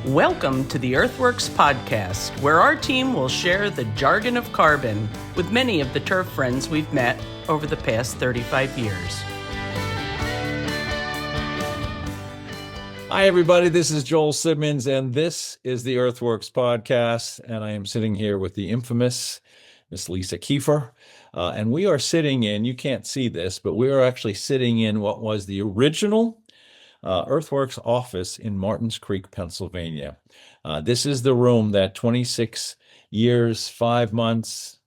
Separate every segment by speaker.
Speaker 1: Welcome to the EarthWorks podcast, where our team will share the jargon of carbon with many of the turf friends we've met over the past 35 years.
Speaker 2: Hi, everybody. This is Joel Simmons, and this is the EarthWorks podcast. And I am sitting here with the infamous Miss Lisa Kiefer. And we are sitting in, you can't see this, but we are actually sitting in what was the original EarthWorks office in Martins Creek, Pennsylvania. This is the room that 26 years, 5 months,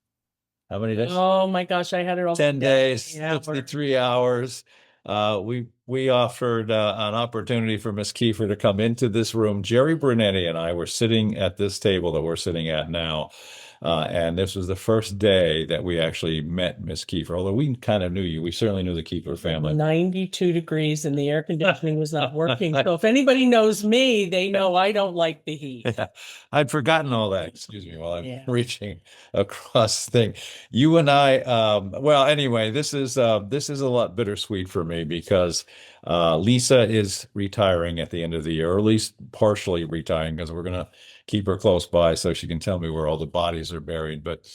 Speaker 2: how many days?
Speaker 1: Oh my gosh, I had it all.
Speaker 2: 10 days, 63 hours. We offered an opportunity for Miss Kiefer to come into this room. Jerry Brunetti and I were sitting at this table that we're sitting at now. And this was the first day that we actually met Miss Kiefer, although we kind of knew you. We certainly knew the Kiefer family.
Speaker 1: 92 degrees and the air conditioning was not working. So if anybody knows me, they know I don't like the heat.
Speaker 2: Yeah, I'd forgotten all that. Excuse me while I'm reaching across the thing. You and I, well, anyway, this is a lot bittersweet for me because Lisa is retiring at the end of the year, or at least partially retiring, because we're going to keep her close by so she can tell me where all the bodies are buried. But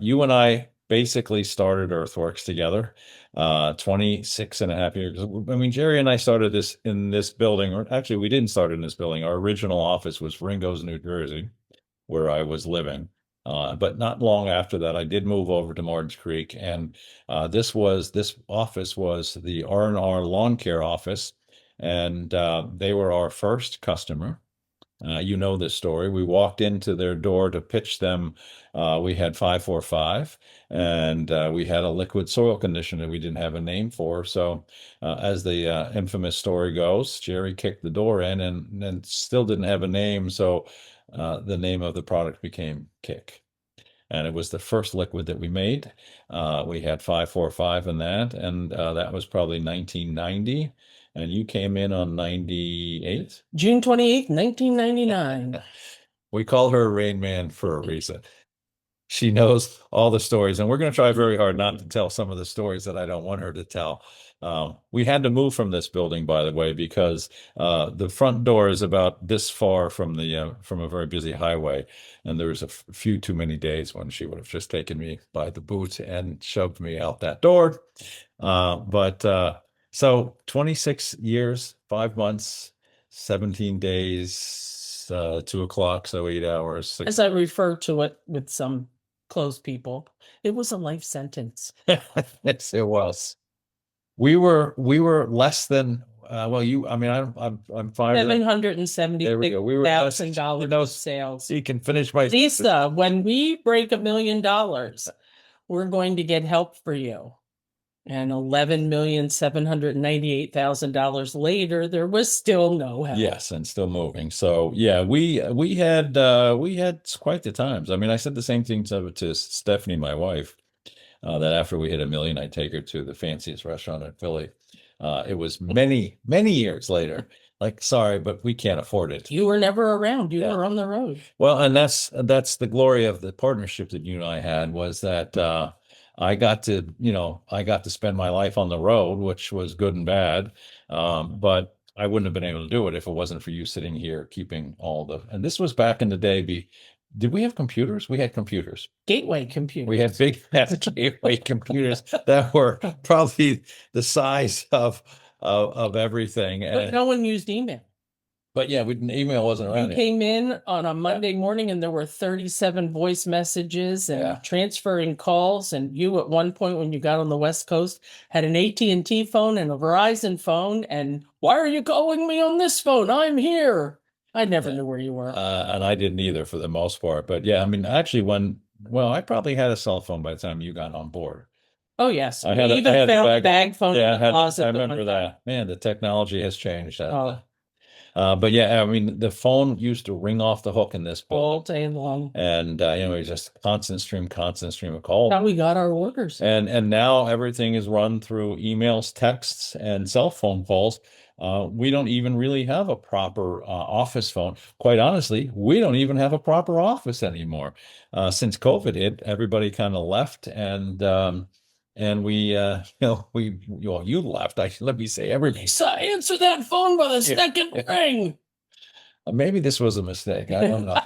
Speaker 2: you and I basically started EarthWorks together 26 and a half years. I mean, Jerry and I started this in this building, or actually we didn't start in this building. Our original office was Ringo's, New Jersey, where I was living. But not long after that, I did move over to Martins Creek, and this office was the R&R Lawn Care office, and they were our first customer. You know this story. We walked into their door to pitch them. We had 545, and we had a liquid soil conditioner we didn't have a name for. So, as the infamous story goes, Jerry kicked the door in and still didn't have a name. So, the name of the product became Kick. And it was the first liquid that we made. We had 545 in that, and that was probably 1990. And you came in on 98?
Speaker 1: June 28th, 1999.
Speaker 2: We call her Rain Man for a reason. She knows all the stories, and we're going to try very hard not to tell some of the stories that I don't want her to tell. We had to move from this building, by the way, because the front door is about this far from a very busy highway, and there was a few too many days when she would have just taken me by the boot and shoved me out that door. So 26 years, 5 months, 17 days, 2 o'clock, so 8 hours.
Speaker 1: As I refer to it with some close people, it was a life sentence.
Speaker 2: Yes, it was. We were less than I'm
Speaker 1: $776,000 sales.
Speaker 2: You can finish my
Speaker 1: Lisa, when we break $1 million, we're going to get help for you. And $11,798,000 later, there was still no help.
Speaker 2: Yes, and still moving. So yeah, we had quite the times. I mean, I said the same thing to Stephanie, my wife, that after we hit $1 million, I'd take her to the fanciest restaurant in Philly. It was many years later. Like, sorry, but we can't afford it.
Speaker 1: You were never around. You were on the road.
Speaker 2: Well, and that's the glory of the partnership that you and I had, was that I got to spend my life on the road, which was good and bad. But I wouldn't have been able to do it if it wasn't for you sitting here keeping and this was back in the day. Did we have computers? We had computers.
Speaker 1: Gateway computers.
Speaker 2: We had big gateway computers that were probably the size of everything.
Speaker 1: But no one used email.
Speaker 2: But yeah, email wasn't around.
Speaker 1: You came in on a Monday morning and there were 37 voice messages and transferring calls. And you, at one point when you got on the West Coast, had an AT&T phone and a Verizon phone. And why are you calling me on this phone? I'm here. I never knew where you were.
Speaker 2: And I didn't either for the most part. But yeah, I mean, actually I probably had a cell phone by the time you got on board.
Speaker 1: Oh, yes.
Speaker 2: I had a
Speaker 1: bag phone in the closet.
Speaker 2: I remember that. Man, the technology has changed. But yeah, I mean, the phone used to ring off the hook in this building
Speaker 1: all day long,
Speaker 2: and it was just constant stream of calls.
Speaker 1: How we got our orders,
Speaker 2: and now everything is run through emails, texts, and cell phone calls. We don't even really have a proper office phone. Quite honestly, we don't even have a proper office anymore. Since COVID hit, everybody kind of left, and we, you left. Let me say everything.
Speaker 1: So answer that phone by the second ring.
Speaker 2: Maybe this was a mistake. I don't know.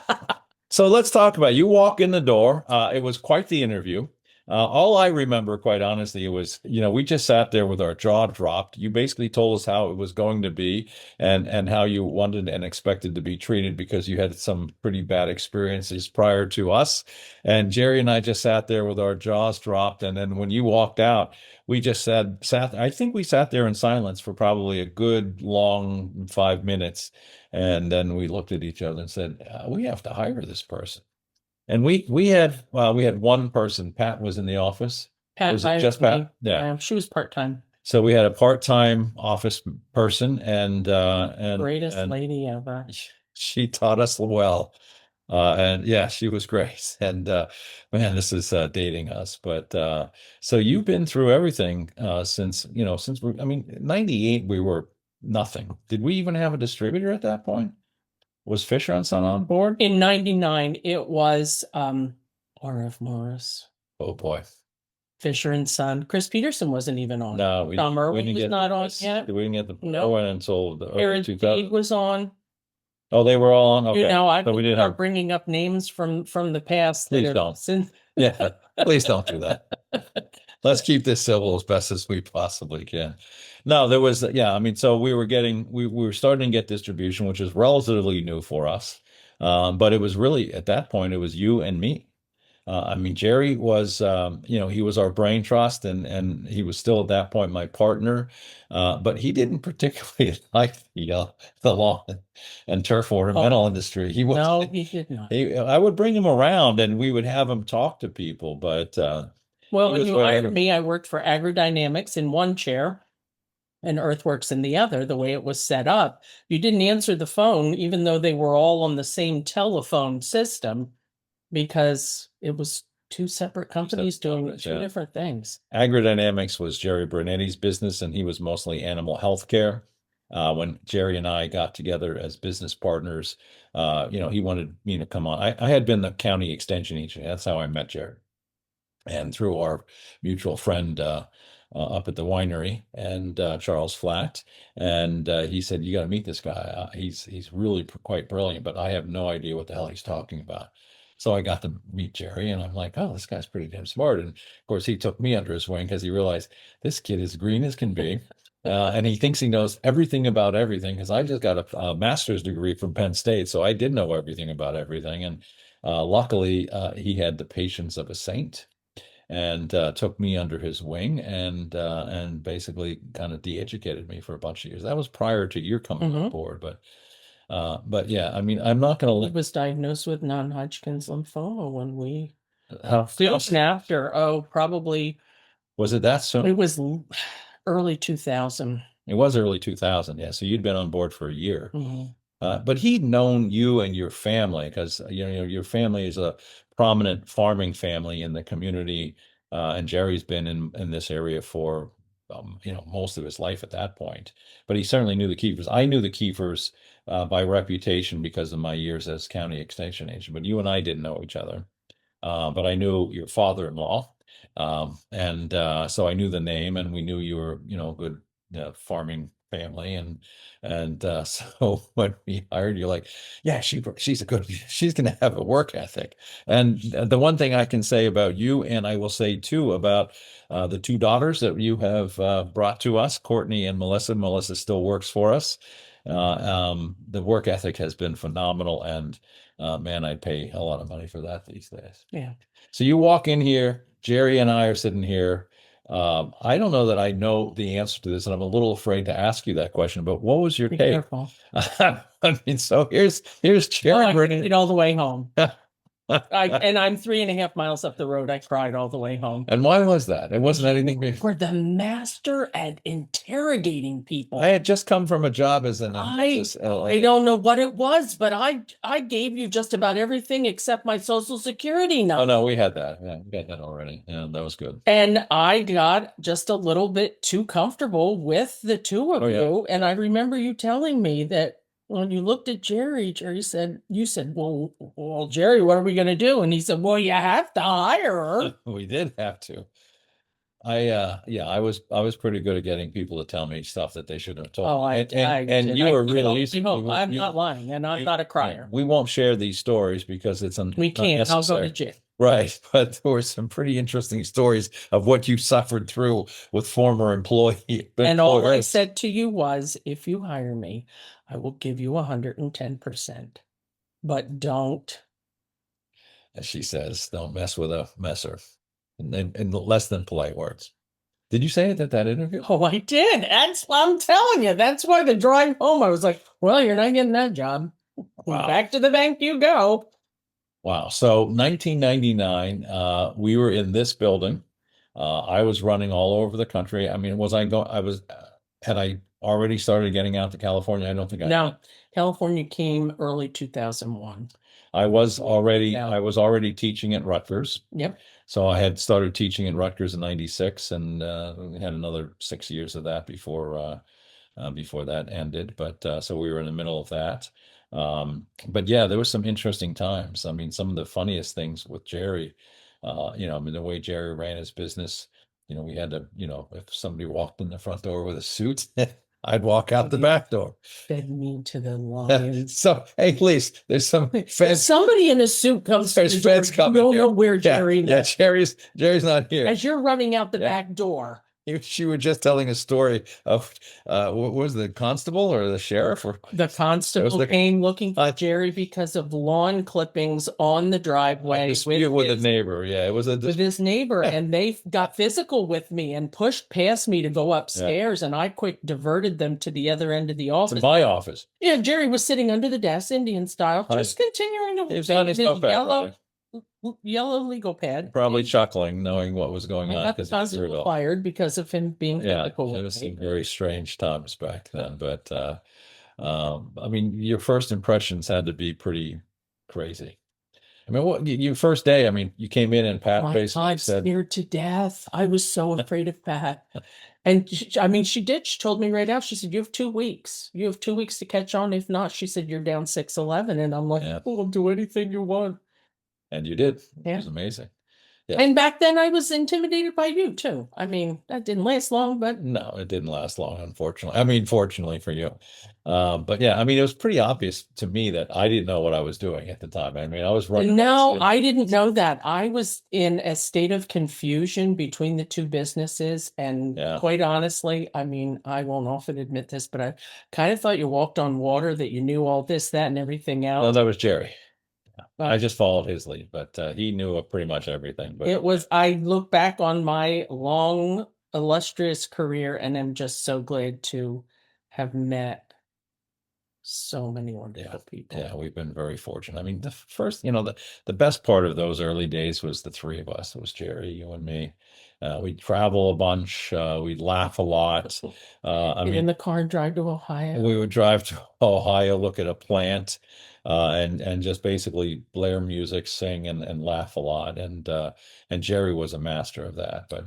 Speaker 2: So let's talk about it. You walk in the door. It was quite the interview. All I remember, quite honestly, it was, we just sat there with our jaw dropped. You basically told us how it was going to be and how you wanted and expected to be treated because you had some pretty bad experiences prior to us. And Jerry and I just sat there with our jaws dropped. And then when you walked out, we just I think we sat there in silence for probably a good long 5 minutes. And then we looked at each other and said, we have to hire this person. And we had one person. Pat was in the office.
Speaker 1: Pat
Speaker 2: Was it
Speaker 1: hired
Speaker 2: just
Speaker 1: me.
Speaker 2: Pat? Yeah.
Speaker 1: She was part-time.
Speaker 2: So we had a part-time office person and
Speaker 1: Greatest
Speaker 2: and
Speaker 1: lady ever.
Speaker 2: she taught us well. And yeah, she was great. And man, this is dating us. But so you've been through everything since I mean, 98 we were nothing. Did we even have a distributor at that point? Was Fisher and Son on board?
Speaker 1: In 99, it was R.F. Morris,
Speaker 2: Oh boy.
Speaker 1: Fisher and Son. Chris Peterson wasn't even on.
Speaker 2: No,
Speaker 1: Tom Irwin
Speaker 2: didn't
Speaker 1: was
Speaker 2: get
Speaker 1: not on
Speaker 2: this.
Speaker 1: yet.
Speaker 2: We didn't get the
Speaker 1: No.
Speaker 2: one until the early
Speaker 1: Aaron
Speaker 2: 2000s.
Speaker 1: Speed was on.
Speaker 2: Oh, they were all on. Okay.
Speaker 1: I
Speaker 2: So we didn't
Speaker 1: start
Speaker 2: have.
Speaker 1: bringing up names from the past.
Speaker 2: Please
Speaker 1: that
Speaker 2: don't.
Speaker 1: Since
Speaker 2: Yeah, please don't do that. Let's keep this civil as best as we possibly can. No, there was, yeah, I mean, so we were starting to get distribution, which is relatively new for us. But it was really, at that point, it was you and me. I mean, Jerry was, he was our brain trust and he was still at that point my partner. But he didn't particularly like the lawn and turf ornamental industry. He was,
Speaker 1: no, he did not.
Speaker 2: I would bring him around and we would have him talk to people, but
Speaker 1: well, when you hired me, I worked for Agrodynamics in one chair and EarthWorks in the other, the way it was set up. You didn't answer the phone, even though they were all on the same telephone system, because it was two separate companies doing two different things.
Speaker 2: Agrodynamics was Jerry Brunetti's business, and he was mostly animal health care. When Jerry and I got together as business partners, he wanted me to come on. I had been the county extension agent. That's how I met Jerry. And through our mutual friend up at the winery and Charles Flatt, and he said, "You got to meet this guy. He's really quite brilliant, but I have no idea what the hell he's talking about." So I got to meet Jerry, and I'm like, "Oh, this guy's pretty damn smart." And of course, he took me under his wing because he realized this kid is green as can be. And he thinks he knows everything about everything because I just got a master's degree from Penn State, so I did know everything about everything. And luckily, he had the patience of a saint and took me under his wing and basically kind of de-educated me for a bunch of years. That was prior to your coming on board, but yeah, I mean, I'm not going to.
Speaker 1: He was diagnosed with non-Hodgkin's lymphoma when we
Speaker 2: soon
Speaker 1: after. Oh, probably.
Speaker 2: Was it that soon?
Speaker 1: It was early 2000.
Speaker 2: It was early 2000. Yeah, so you'd been on board for a year. But he'd known you and your family because your family is a prominent farming family in the community, and Jerry's been in this area for most of his life at that point. But he certainly knew the Kiefers. I knew the Kiefers by reputation because of my years as county extension agent. But you and I didn't know each other. But I knew your father-in-law, and so I knew the name, and we knew you were good farming family and so when we hired you, like, yeah, she's gonna have a work ethic. And the one thing I can say about you, and I will say too about the two daughters that you have brought to us, Courtney and Melissa still works for us. The work ethic has been phenomenal, and man, I'd pay a lot of money for that these days.
Speaker 1: Yeah.
Speaker 2: So you walk in here, Jerry and I are sitting here. I don't know that I know the answer to this, and I'm a little afraid to ask you that question, but what was your take?
Speaker 1: Careful.
Speaker 2: I mean, so here's Jerry.
Speaker 1: I cried all the way home. And I'm 3.5 miles up the road. I cried all the way home.
Speaker 2: And why was that? It wasn't anything.
Speaker 1: We're the master at interrogating people.
Speaker 2: I had just come from a job as an.
Speaker 1: I don't know what it was, but I gave you just about everything except my social security number.
Speaker 2: Oh no, we had that. Yeah, we got that already. Yeah, that was good.
Speaker 1: And I got just a little bit too comfortable with the two of you. And I remember you telling me that when you looked at Jerry said, well, Jerry, what are we going to do? And he said, well, you have to hire her.
Speaker 2: We did have to. Yeah, I was pretty good at getting people to tell me stuff that they shouldn't have told.
Speaker 1: Oh,
Speaker 2: And you were really easy.
Speaker 1: I'm not lying, and I'm not a crier.
Speaker 2: We won't share these stories because it's
Speaker 1: We can't. I'll go to
Speaker 2: unnecessary.
Speaker 1: jail.
Speaker 2: Right, but there were some pretty interesting stories of what you suffered through with former
Speaker 1: And all I
Speaker 2: employers.
Speaker 1: said to you was, if you hire me, I will give you 110%. But don't.
Speaker 2: As she says, don't mess with a messer. In less than polite words. Did you say it at that interview?
Speaker 1: Oh, I did. That's what I'm telling you. That's why the drive home, I was like, well, you're not getting that job.
Speaker 2: Wow.
Speaker 1: Back to the bank you go.
Speaker 2: Wow. So 1999, we were in this building. I was running all over the country. I mean, had I already started getting out to California? I don't think I
Speaker 1: No, California came early 2001.
Speaker 2: I was already teaching at Rutgers.
Speaker 1: Yep.
Speaker 2: So I had started teaching at Rutgers in 96 and we had another 6 years of that before that ended. But so we were in the middle of that. But yeah, there was some interesting times. I mean, some of the funniest things with Jerry, I mean, the way Jerry ran his business, we had to, if somebody walked in the front door with a suit, I'd walk out the back door.
Speaker 1: Fed me to the lions.
Speaker 2: So, hey, please, there's some feds.
Speaker 1: Somebody in a suit comes.
Speaker 2: There's feds coming.
Speaker 1: You don't know where Jerry is.
Speaker 2: Yeah, Jerry's not here.
Speaker 1: As you're running out the back door.
Speaker 2: She was just telling a story of what was the constable or the sheriff or
Speaker 1: the constable came looking for Jerry because of lawn clippings on the driveway
Speaker 2: with a neighbor. Yeah, it was
Speaker 1: with his neighbor, and they got physical with me and pushed past me to go upstairs, and I quick diverted them to the other end of the office.
Speaker 2: To my office.
Speaker 1: Yeah, Jerry was sitting under the desk, Indian style, just continuing to
Speaker 2: take his
Speaker 1: yellow legal pad.
Speaker 2: Probably chuckling, knowing what was going on.
Speaker 1: Because constable fired because of him being physical.
Speaker 2: It was some very strange times back then. But I mean, your first impressions had to be pretty crazy. I mean, what your first day? I mean, you came in and Pat basically said,
Speaker 1: "Scared to death. I was so afraid of Pat." And I mean, she told me right out. She said, "You have 2 weeks. You have 2 weeks to catch on. If not," she said, "you're down 6-11." And I'm like, "We'll do anything you want."
Speaker 2: And you did. It was amazing.
Speaker 1: Yeah. And back then I was intimidated by you too. I mean, that didn't last long, but
Speaker 2: no, it didn't last long, unfortunately. I mean, fortunately for you. But yeah, I mean, it was pretty obvious to me that I didn't know what I was doing at the time. I mean, I was running.
Speaker 1: No, I didn't know that. I was in a state of confusion between the two businesses. And quite honestly, I mean, I won't often admit this, but I kind of thought you walked on water, that you knew all this, that, and everything else.
Speaker 2: No, that was Jerry. I just followed his lead, but he knew pretty much everything. But
Speaker 1: I look back on my long, illustrious career and am just so glad to have met so many wonderful people.
Speaker 2: Yeah, we've been very fortunate. I mean, the first, the best part of those early days was the three of us. It was Jerry, you and me. We'd travel a bunch. We'd laugh a lot.
Speaker 1: Get in the car and drive to Ohio.
Speaker 2: We would drive to Ohio, look at a plant, and just basically blare music, sing, and laugh a lot. And Jerry was a master of that. But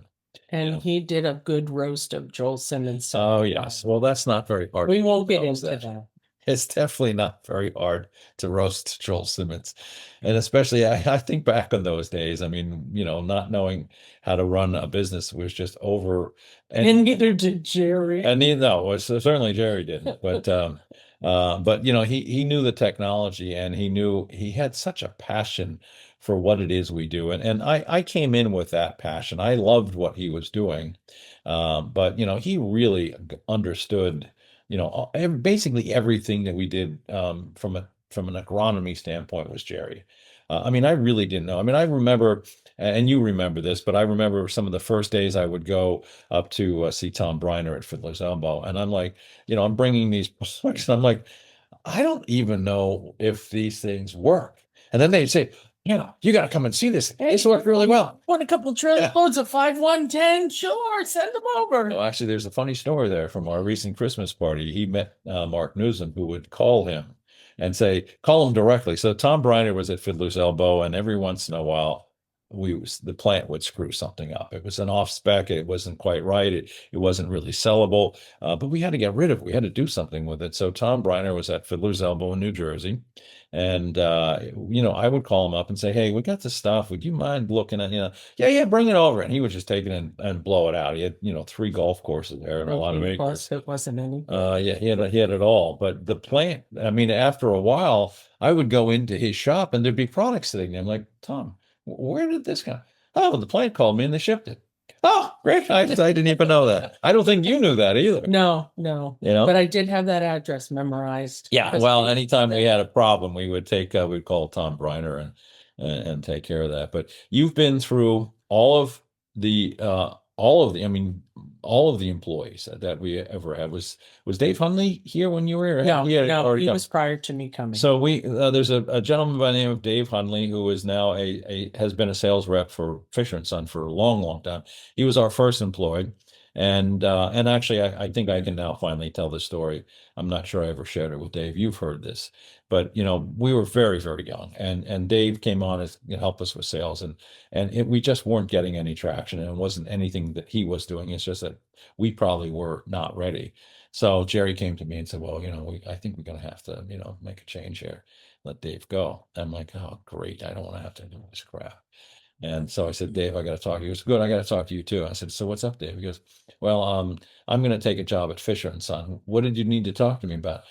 Speaker 1: he did a good roast of Joel Simmons.
Speaker 2: Oh yes, well that's not very hard.
Speaker 1: We won't get into that.
Speaker 2: It's definitely not very hard to roast Joel Simmons. And especially, I think back on those days, I mean, not knowing how to run a business was just over.
Speaker 1: And neither did Jerry.
Speaker 2: And certainly Jerry didn't. But, he knew the technology, and he had such a passion for what it is we do. And I came in with that passion. I loved what he was doing. But he really understood basically everything that we did from an agronomy standpoint was Jerry. I mean, I really didn't know. I mean, I remember, and you remember this, but I remember some of the first days I would go up to see Tom Briner at Fiddler's Elbow, and I'm like, I'm bringing these products, and I'm like, I don't even know if these things work. And then they'd say, you got to come and see this. This worked really well.
Speaker 1: Want a couple trailer loads of 5110? Sure, send them over.
Speaker 2: Well, actually, there's a funny story there from our recent Christmas party. He met Mark Newsom, who would call him and call him directly. So Tom Briner was at Fiddler's Elbow, and every once in a while, the plant would screw something up. It was an off spec. It wasn't quite right. It wasn't really sellable, but we had to get rid of it. We had to do something with it. So Tom Briner was at Fiddler's Elbow in New Jersey. And, I would call him up and say, hey, we got this stuff. Would you mind looking at, yeah, bring it over. And he would just take it and blow it out. He had, 3 golf courses there and a lot of acres.
Speaker 1: Plus, it wasn't any.
Speaker 2: Yeah, he had it all. But the plant, I mean, after a while, I would go into his shop and there'd be products sitting there. I'm like, Tom, where did this come? Oh, the plant called me and they shipped it. Oh, great. I didn't even know that. I don't think you knew that either.
Speaker 1: No. But I did have that address memorized.
Speaker 2: Yeah. Well, anytime we had a problem, we would we'd call Tom Briner and take care of that. But you've been through all of the employees that we ever had. Was Dave Hundley here when you were?
Speaker 1: No, he was prior to me coming.
Speaker 2: So there's a gentleman by the name of Dave Hundley who is now has been a sales rep for Fisher and Son for a long, long time. He was our first employee. And actually, I think I can now finally tell the story. I'm not sure I ever shared it with Dave. You've heard this, but we were very, very young, and Dave came on to help us with sales, and we just weren't getting any traction, and it wasn't anything that he was doing. It's just that we probably were not ready. So Jerry came to me and said, "Well, I think we're going to have to, make a change here. Let Dave go." I'm like, "Oh, great! I don't want to have to do this crap." And so I said, Dave, I got to talk to you. He goes, good, I got to talk to you too. I said, so what's up, Dave? He goes, well, I'm going to take a job at Fisher and Son. What did you need to talk to me about?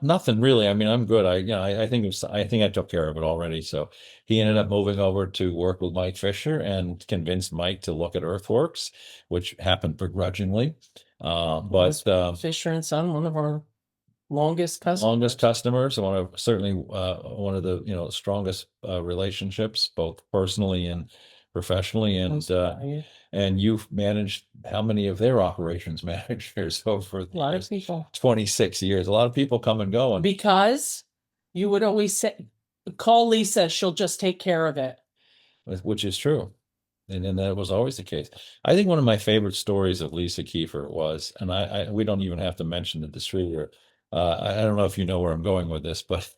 Speaker 2: Nothing really. I mean, I'm good. I think I took care of it already. So he ended up moving over to work with Mike Fisher and convinced Mike to look at EarthWorks, which happened begrudgingly. But
Speaker 1: Fisher and Son, one of our longest
Speaker 2: customers, certainly one of the strongest relationships, both personally and professionally, and you've managed how many of their operations managers over
Speaker 1: a lot of people,
Speaker 2: 26 years. A lot of people come and go, and
Speaker 1: because you would always say, call Lisa, she'll just take care of it,
Speaker 2: which is true. And that was always the case. I think one of my favorite stories of Lisa Kiefer was, and we don't even have to mention the distributor. I don't know if you know where I'm going with this, but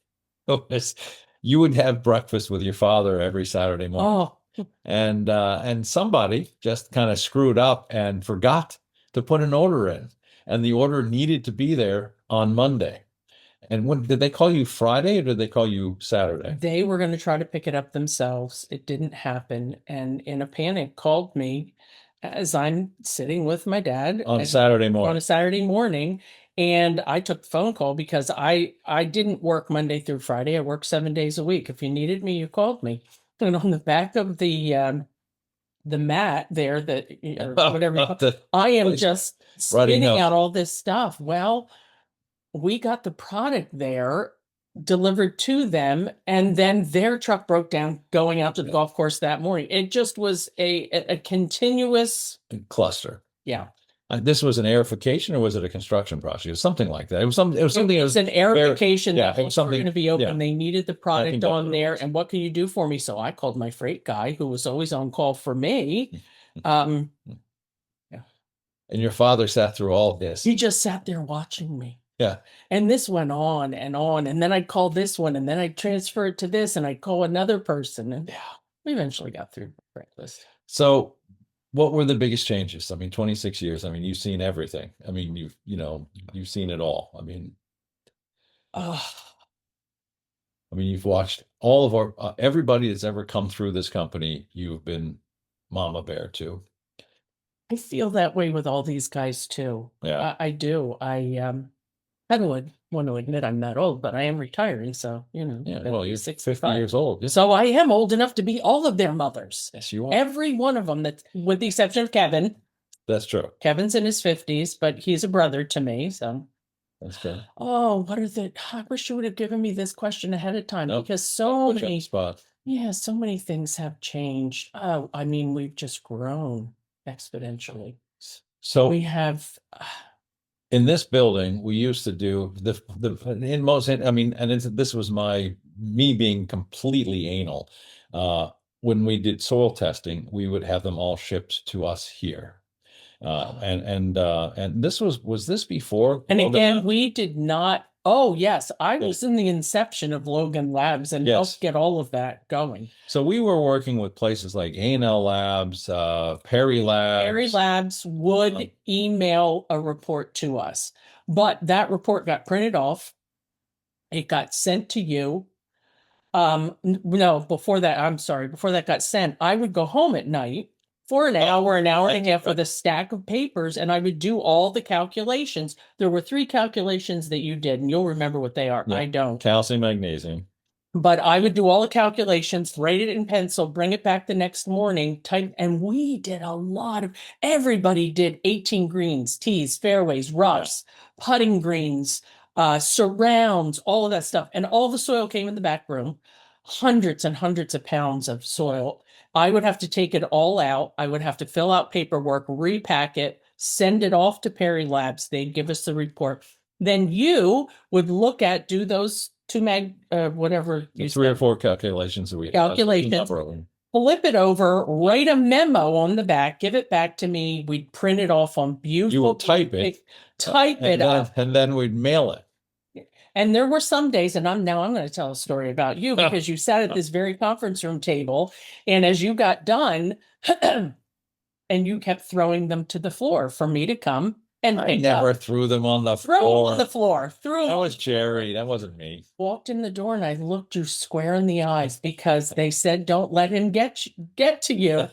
Speaker 2: you would have breakfast with your father every Saturday morning.
Speaker 1: Oh.
Speaker 2: And somebody just kind of screwed up and forgot to put an order in, and the order needed to be there on Monday. And when did they call you, Friday, or did they call you Saturday?
Speaker 1: They were going to try to pick it up themselves. It didn't happen, and in a panic called me as I'm sitting with my dad
Speaker 2: on a Saturday
Speaker 1: morning. And I took the phone call because I didn't work Monday through Friday. I worked 7 days a week. If you needed me, you called me. And on the back of the mat there, I am just spinning out all this stuff. Well, we got the product there delivered to them, and then their truck broke down going out to the golf course that morning. It just was a continuous
Speaker 2: cluster.
Speaker 1: Yeah.
Speaker 2: This was an aerification, or was it a construction project? It was something like that. It was something. It was an
Speaker 1: aerification.
Speaker 2: Yeah, it was something
Speaker 1: going to be open. Yeah. They needed the product on there, and what can you do for me? So I called my freight guy, who was always on call for me. Yeah.
Speaker 2: And your father sat through all this.
Speaker 1: He just sat there watching me.
Speaker 2: Yeah.
Speaker 1: And this went on, and then I'd call this one, and then I'd transfer it to this, and I'd call another person, and we eventually got through breakfast.
Speaker 2: So, what were the biggest changes? I mean, 26 years. I mean, you've seen everything. I mean, you've seen it all. I mean, you've watched all of everybody that's ever come through this company. You've been mama bear to.
Speaker 1: I feel that way with all these guys too.
Speaker 2: Yeah,
Speaker 1: I do. I don't want to admit I'm that old, but I am retiring, so
Speaker 2: Yeah, well, you're 50 years old.
Speaker 1: So I am old enough to be all of their mothers.
Speaker 2: Yes, you are.
Speaker 1: Every one of them, that, with the exception of Kevin.
Speaker 2: That's true.
Speaker 1: Kevin's in his 50s, but he's a brother to me, so.
Speaker 2: That's true.
Speaker 1: Oh, I wish you would have given me this question ahead of time, because so many things have changed. Oh, I mean, we've just grown exponentially.
Speaker 2: So
Speaker 1: we have.
Speaker 2: In this building, we used to do this was me being completely anal. When we did soil testing, we would have them all shipped to us here. And this was this before?
Speaker 1: And again, we did not Oh, yes. I was in the inception of Logan Labs and
Speaker 2: Yes.
Speaker 1: helped get all of that going.
Speaker 2: So we were working with places like A&L Labs, Perry
Speaker 1: Perry
Speaker 2: Labs.
Speaker 1: Labs would email a report to us, but that report got printed off. It got sent to you. No, before that, I'm sorry, before that got sent, I would go home at night for an hour and a half with a stack of papers, and I would do all the calculations. There were three calculations that you did, and you'll remember what they are.
Speaker 2: Yeah.
Speaker 1: I don't.
Speaker 2: Calcium, magnesium.
Speaker 1: But I would do all the calculations, write it in pencil, bring it back the next morning, type, and we did a lot of, everybody did 18 greens, tees, fairways, roughs, putting greens, surrounds, all of that stuff. And all the soil came in the back room, hundreds and hundreds of pounds of soil. I would have to take it all out. I would have to fill out paperwork, repack it, send it off to Perry Labs. They'd give us the report. Then you would do those whatever you
Speaker 2: Three or
Speaker 1: said,
Speaker 2: four calculations that we
Speaker 1: calculations, flip it over, write a memo on the back, give it back to me. We'd print it off on beautiful.
Speaker 2: You will type it,
Speaker 1: up,
Speaker 2: and then we'd mail it.
Speaker 1: And there were some days, and I'm going to tell a story about you because you sat at this very conference room table, and as you got done, and you kept throwing them to the floor for me to come. And
Speaker 2: I never threw them on the floor.
Speaker 1: Throw them on the floor.
Speaker 2: That was Jerry. That wasn't me.
Speaker 1: Walked in the door and I looked you square in the eyes because they said, don't let him get to you.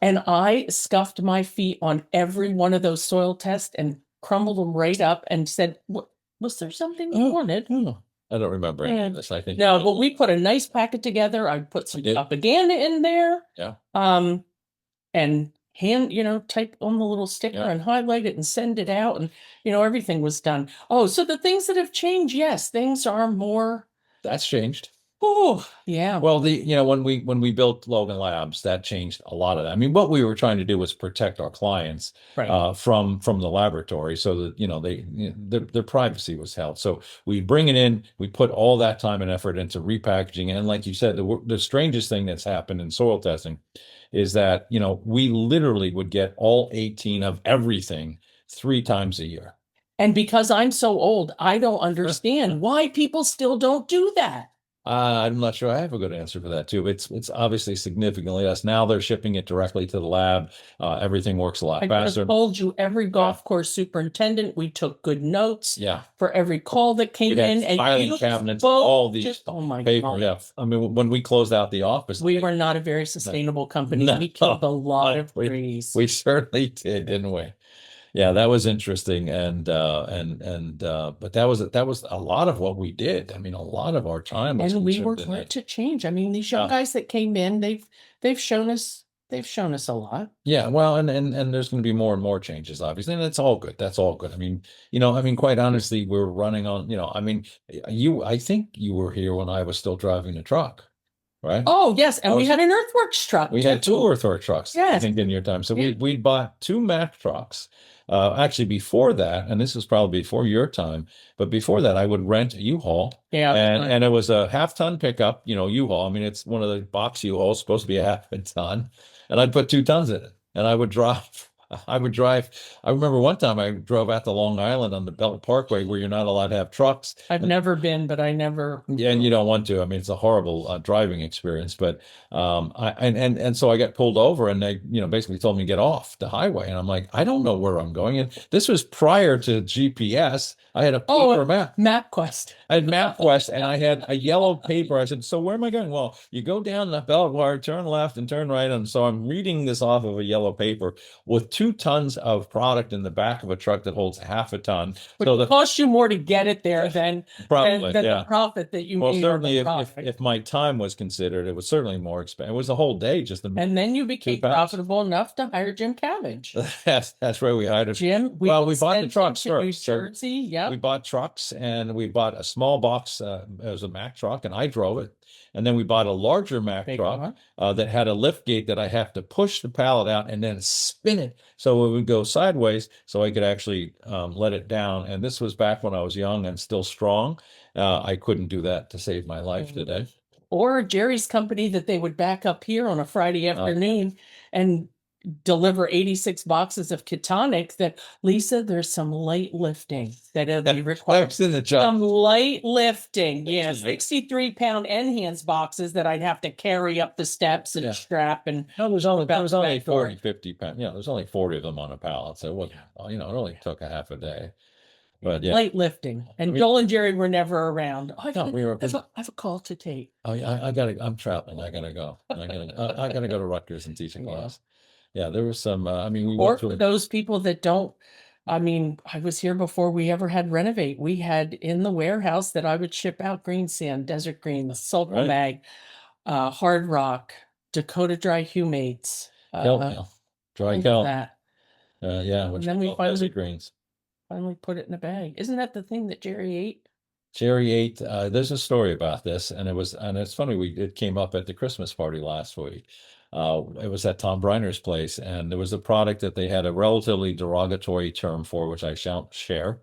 Speaker 1: And I scuffed my feet on every one of those soil tests and crumbled them right up and said, was there something you wanted?
Speaker 2: I don't remember any of this, I think.
Speaker 1: No, but we put a nice packet together. I put some propaganda in there.
Speaker 2: Yeah.
Speaker 1: And type on the little sticker and highlight it and send it out. And, everything was done. Oh, so the things that have changed, yes, things are more.
Speaker 2: That's changed.
Speaker 1: Oh, yeah.
Speaker 2: Well, when we built Logan Labs, that changed a lot of that. I mean, what we were trying to do was protect our clients from the laboratory so that, their privacy was held. So we bring it in, we put all that time and effort into repackaging. And like you said, the strangest thing that's happened in soil testing is that, we literally would get all 18 of everything 3 times a year.
Speaker 1: And because I'm so old, I don't understand why people still don't do that.
Speaker 2: I'm not sure I have a good answer for that too. It's obviously significantly less. Now they're shipping it directly to the lab. Everything works a lot faster. I
Speaker 1: told you, every golf course superintendent, we took good notes.
Speaker 2: Yeah.
Speaker 1: For every call that came in, and
Speaker 2: filing cabinets, all these
Speaker 1: oh my
Speaker 2: paper.
Speaker 1: God.
Speaker 2: Yeah. I mean, when we closed out the office,
Speaker 1: we were not a very sustainable company. We killed a lot of trees.
Speaker 2: We certainly did, didn't we? Yeah, that was interesting, but that was a lot of what we did. I mean, a lot of our time was
Speaker 1: and we were glad to change. I mean, these young guys that came in, they've shown us a lot.
Speaker 2: Yeah, well, and there's going to be more and more changes, obviously, and that's all good. That's all good. I mean, quite honestly, we're running on. I think you were here when I was still driving the truck. Right.
Speaker 1: Oh, yes. And we had an EarthWorks truck.
Speaker 2: We had 2 EarthWorks trucks, I think, in your time. So we bought 2 Mack trucks. Actually, before that, and this was probably before your time, but before that, I would rent a U-Haul. Yeah. And it was a half-ton pickup, U-Haul. I mean, it's one of the box U-Hauls, supposed to be a half a ton. And I'd put 2 tons in it. And I would drive. I remember one time I drove out to Long Island on the Belt Parkway where you're not allowed to have trucks.
Speaker 1: I've never been, but I never.
Speaker 2: Yeah, and you don't want to. I mean, it's a horrible driving experience. But so I got pulled over, and they basically told me to get off the highway, and I'm like, I don't know where I'm going. And this was prior to GPS. I had a paper map.
Speaker 1: MapQuest.
Speaker 2: I had MapQuest, and I had a yellow paper. I said, so where am I going? Well, you go down the Beltwire, turn left, and turn right. And so I'm reading this off of a yellow paper with 2 tons of product in the back of a truck that holds half a ton.
Speaker 1: Which cost you more to get it there than the profit that you made.
Speaker 2: Well, certainly if my time was considered, it was certainly more expensive. It was a whole day just to.
Speaker 1: And then you became profitable enough to hire Jim Cabbage.
Speaker 2: That's right. We hired
Speaker 1: Jim.
Speaker 2: We bought the trucks first.
Speaker 1: New Jersey, yeah.
Speaker 2: We bought trucks, and we bought a small box. It was a Mack truck, and I drove it. And then we bought a larger Mack truck that had a lift gate that I have to push the pallet out and then spin it so it would go sideways so I could actually let it down. And this was back when I was young and still strong. I couldn't do that to save my life today.
Speaker 1: Or Jerry's company that they would back up here on a Friday afternoon and deliver 86 boxes of ketonic, that Lisa, there's some light lifting that'll be required.
Speaker 2: That's in the job.
Speaker 1: Some light lifting, yeah, 63-pound NHANDS boxes that I'd have to carry up the steps and strap. And
Speaker 2: no, there's only 40, 50 pounds. There's only 40 of them on a pallet, so it wasn't, it only took a half a day. But yeah,
Speaker 1: light lifting. And Joel and Jerry were never around. I have a call to take.
Speaker 2: Oh yeah, I'm traveling. I gotta go. I gotta go to Rutgers and teach a class. Yeah, there was some. We
Speaker 1: or for those people that don't. I was here before we ever had Renovate. We had in the warehouse that I would ship out green sand, desert green, sulfur mag, hard rock, Dakota dry humates,
Speaker 2: dry kelp.
Speaker 1: Yeah,
Speaker 2: which
Speaker 1: and then we
Speaker 2: finally
Speaker 1: put it in a bag. Isn't that the thing that Jerry ate?
Speaker 2: Jerry ate. There's a story about this, and it's funny. It came up at the Christmas party last week. It was at Tom Briner's place, and there was a product that they had a relatively derogatory term for, which I shan't share,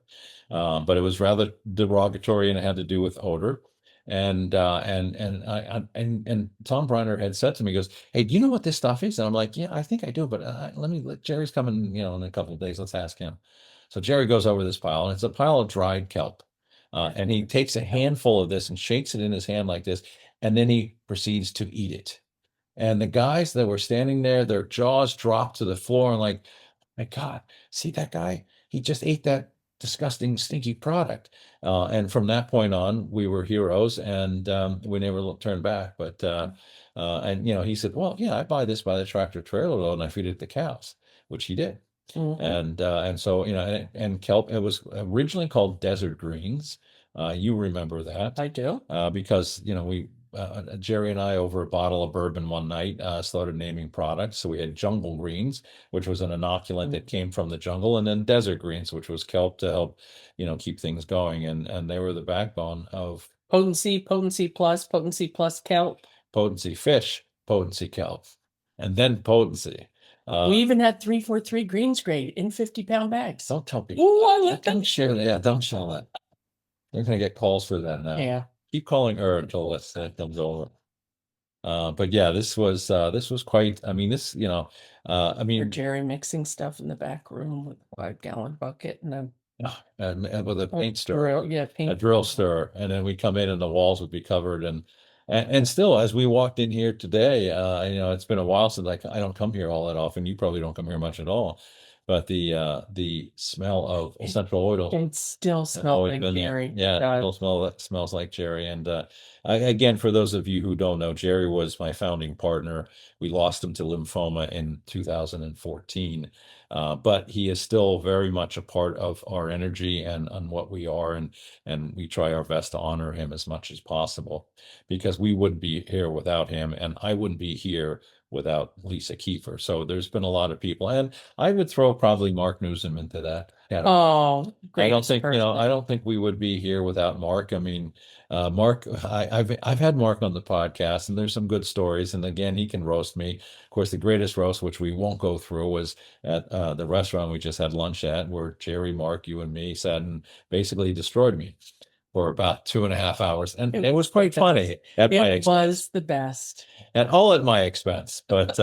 Speaker 2: but it was rather derogatory, and it had to do with odor. And Tom Briner had said to me, he goes, "Hey, do you know what this stuff is?" And I'm like, "Yeah, I think I do, but let Jerry's coming, in a couple of days. Let's ask him." So Jerry goes over this pile, and it's a pile of dried kelp. And he takes a handful of this and shakes it in his hand like this, and then he proceeds to eat it. And the guys that were standing there, their jaws dropped to the floor and like, my God, see that guy? He just ate that disgusting, stinky product. And from that point on, we were heroes, and we never turned back. But he said, "Well, yeah, I buy this by the tractor trailer load, and I feed it to cows," which he did. Mm-hmm. And so and kelp, it was originally called desert greens. You remember that?
Speaker 1: I do.
Speaker 2: Because we Jerry and I, over a bottle of bourbon one night, started naming products. So we had jungle greens, which was an inoculant that came from the jungle, and then desert greens, which was kelp to help keep things going, and they were the backbone of
Speaker 1: potency plus kelp,
Speaker 2: potency fish, potency kelp, and then potency.
Speaker 1: We even had 343 greens grade in 50-pound bags.
Speaker 2: Don't tell people. Don't share that. Yeah, don't share that. They're going to get calls for that now.
Speaker 1: Yeah.
Speaker 2: Keep calling her until that comes over. But yeah, this was quite.
Speaker 1: For Jerry mixing stuff in the back room with a 5-gallon bucket and
Speaker 2: with a paint stirrer.
Speaker 1: A
Speaker 2: drill stirrer, and then we come in and the walls would be covered and still, as we walked in here today, it's been a while since I don't come here all that often. You probably don't come here much at all, but the smell of essential oils.
Speaker 1: It still smells like Jerry.
Speaker 2: Yeah, it smells like Jerry. And again, for those of you who don't know, Jerry was my founding partner. We lost him to lymphoma in 2014. But he is still very much a part of our energy and on what we are, and we try our best to honor him as much as possible, because we wouldn't be here without him, and I wouldn't be here without Lisa Kiefer. So there's been a lot of people, and I would throw probably Mark Newsom into that.
Speaker 1: Oh, great!
Speaker 2: I don't think we would be here without Mark. Mark, I've had Mark on the podcast, and there's some good stories. And again, he can roast me. Of course, the greatest roast, which we won't go through, was at the restaurant we just had lunch at, where Jerry, Mark, you, and me sat and basically destroyed me for about 2.5 hours, and it was quite funny.
Speaker 1: It was the best,
Speaker 2: and all at my expense. But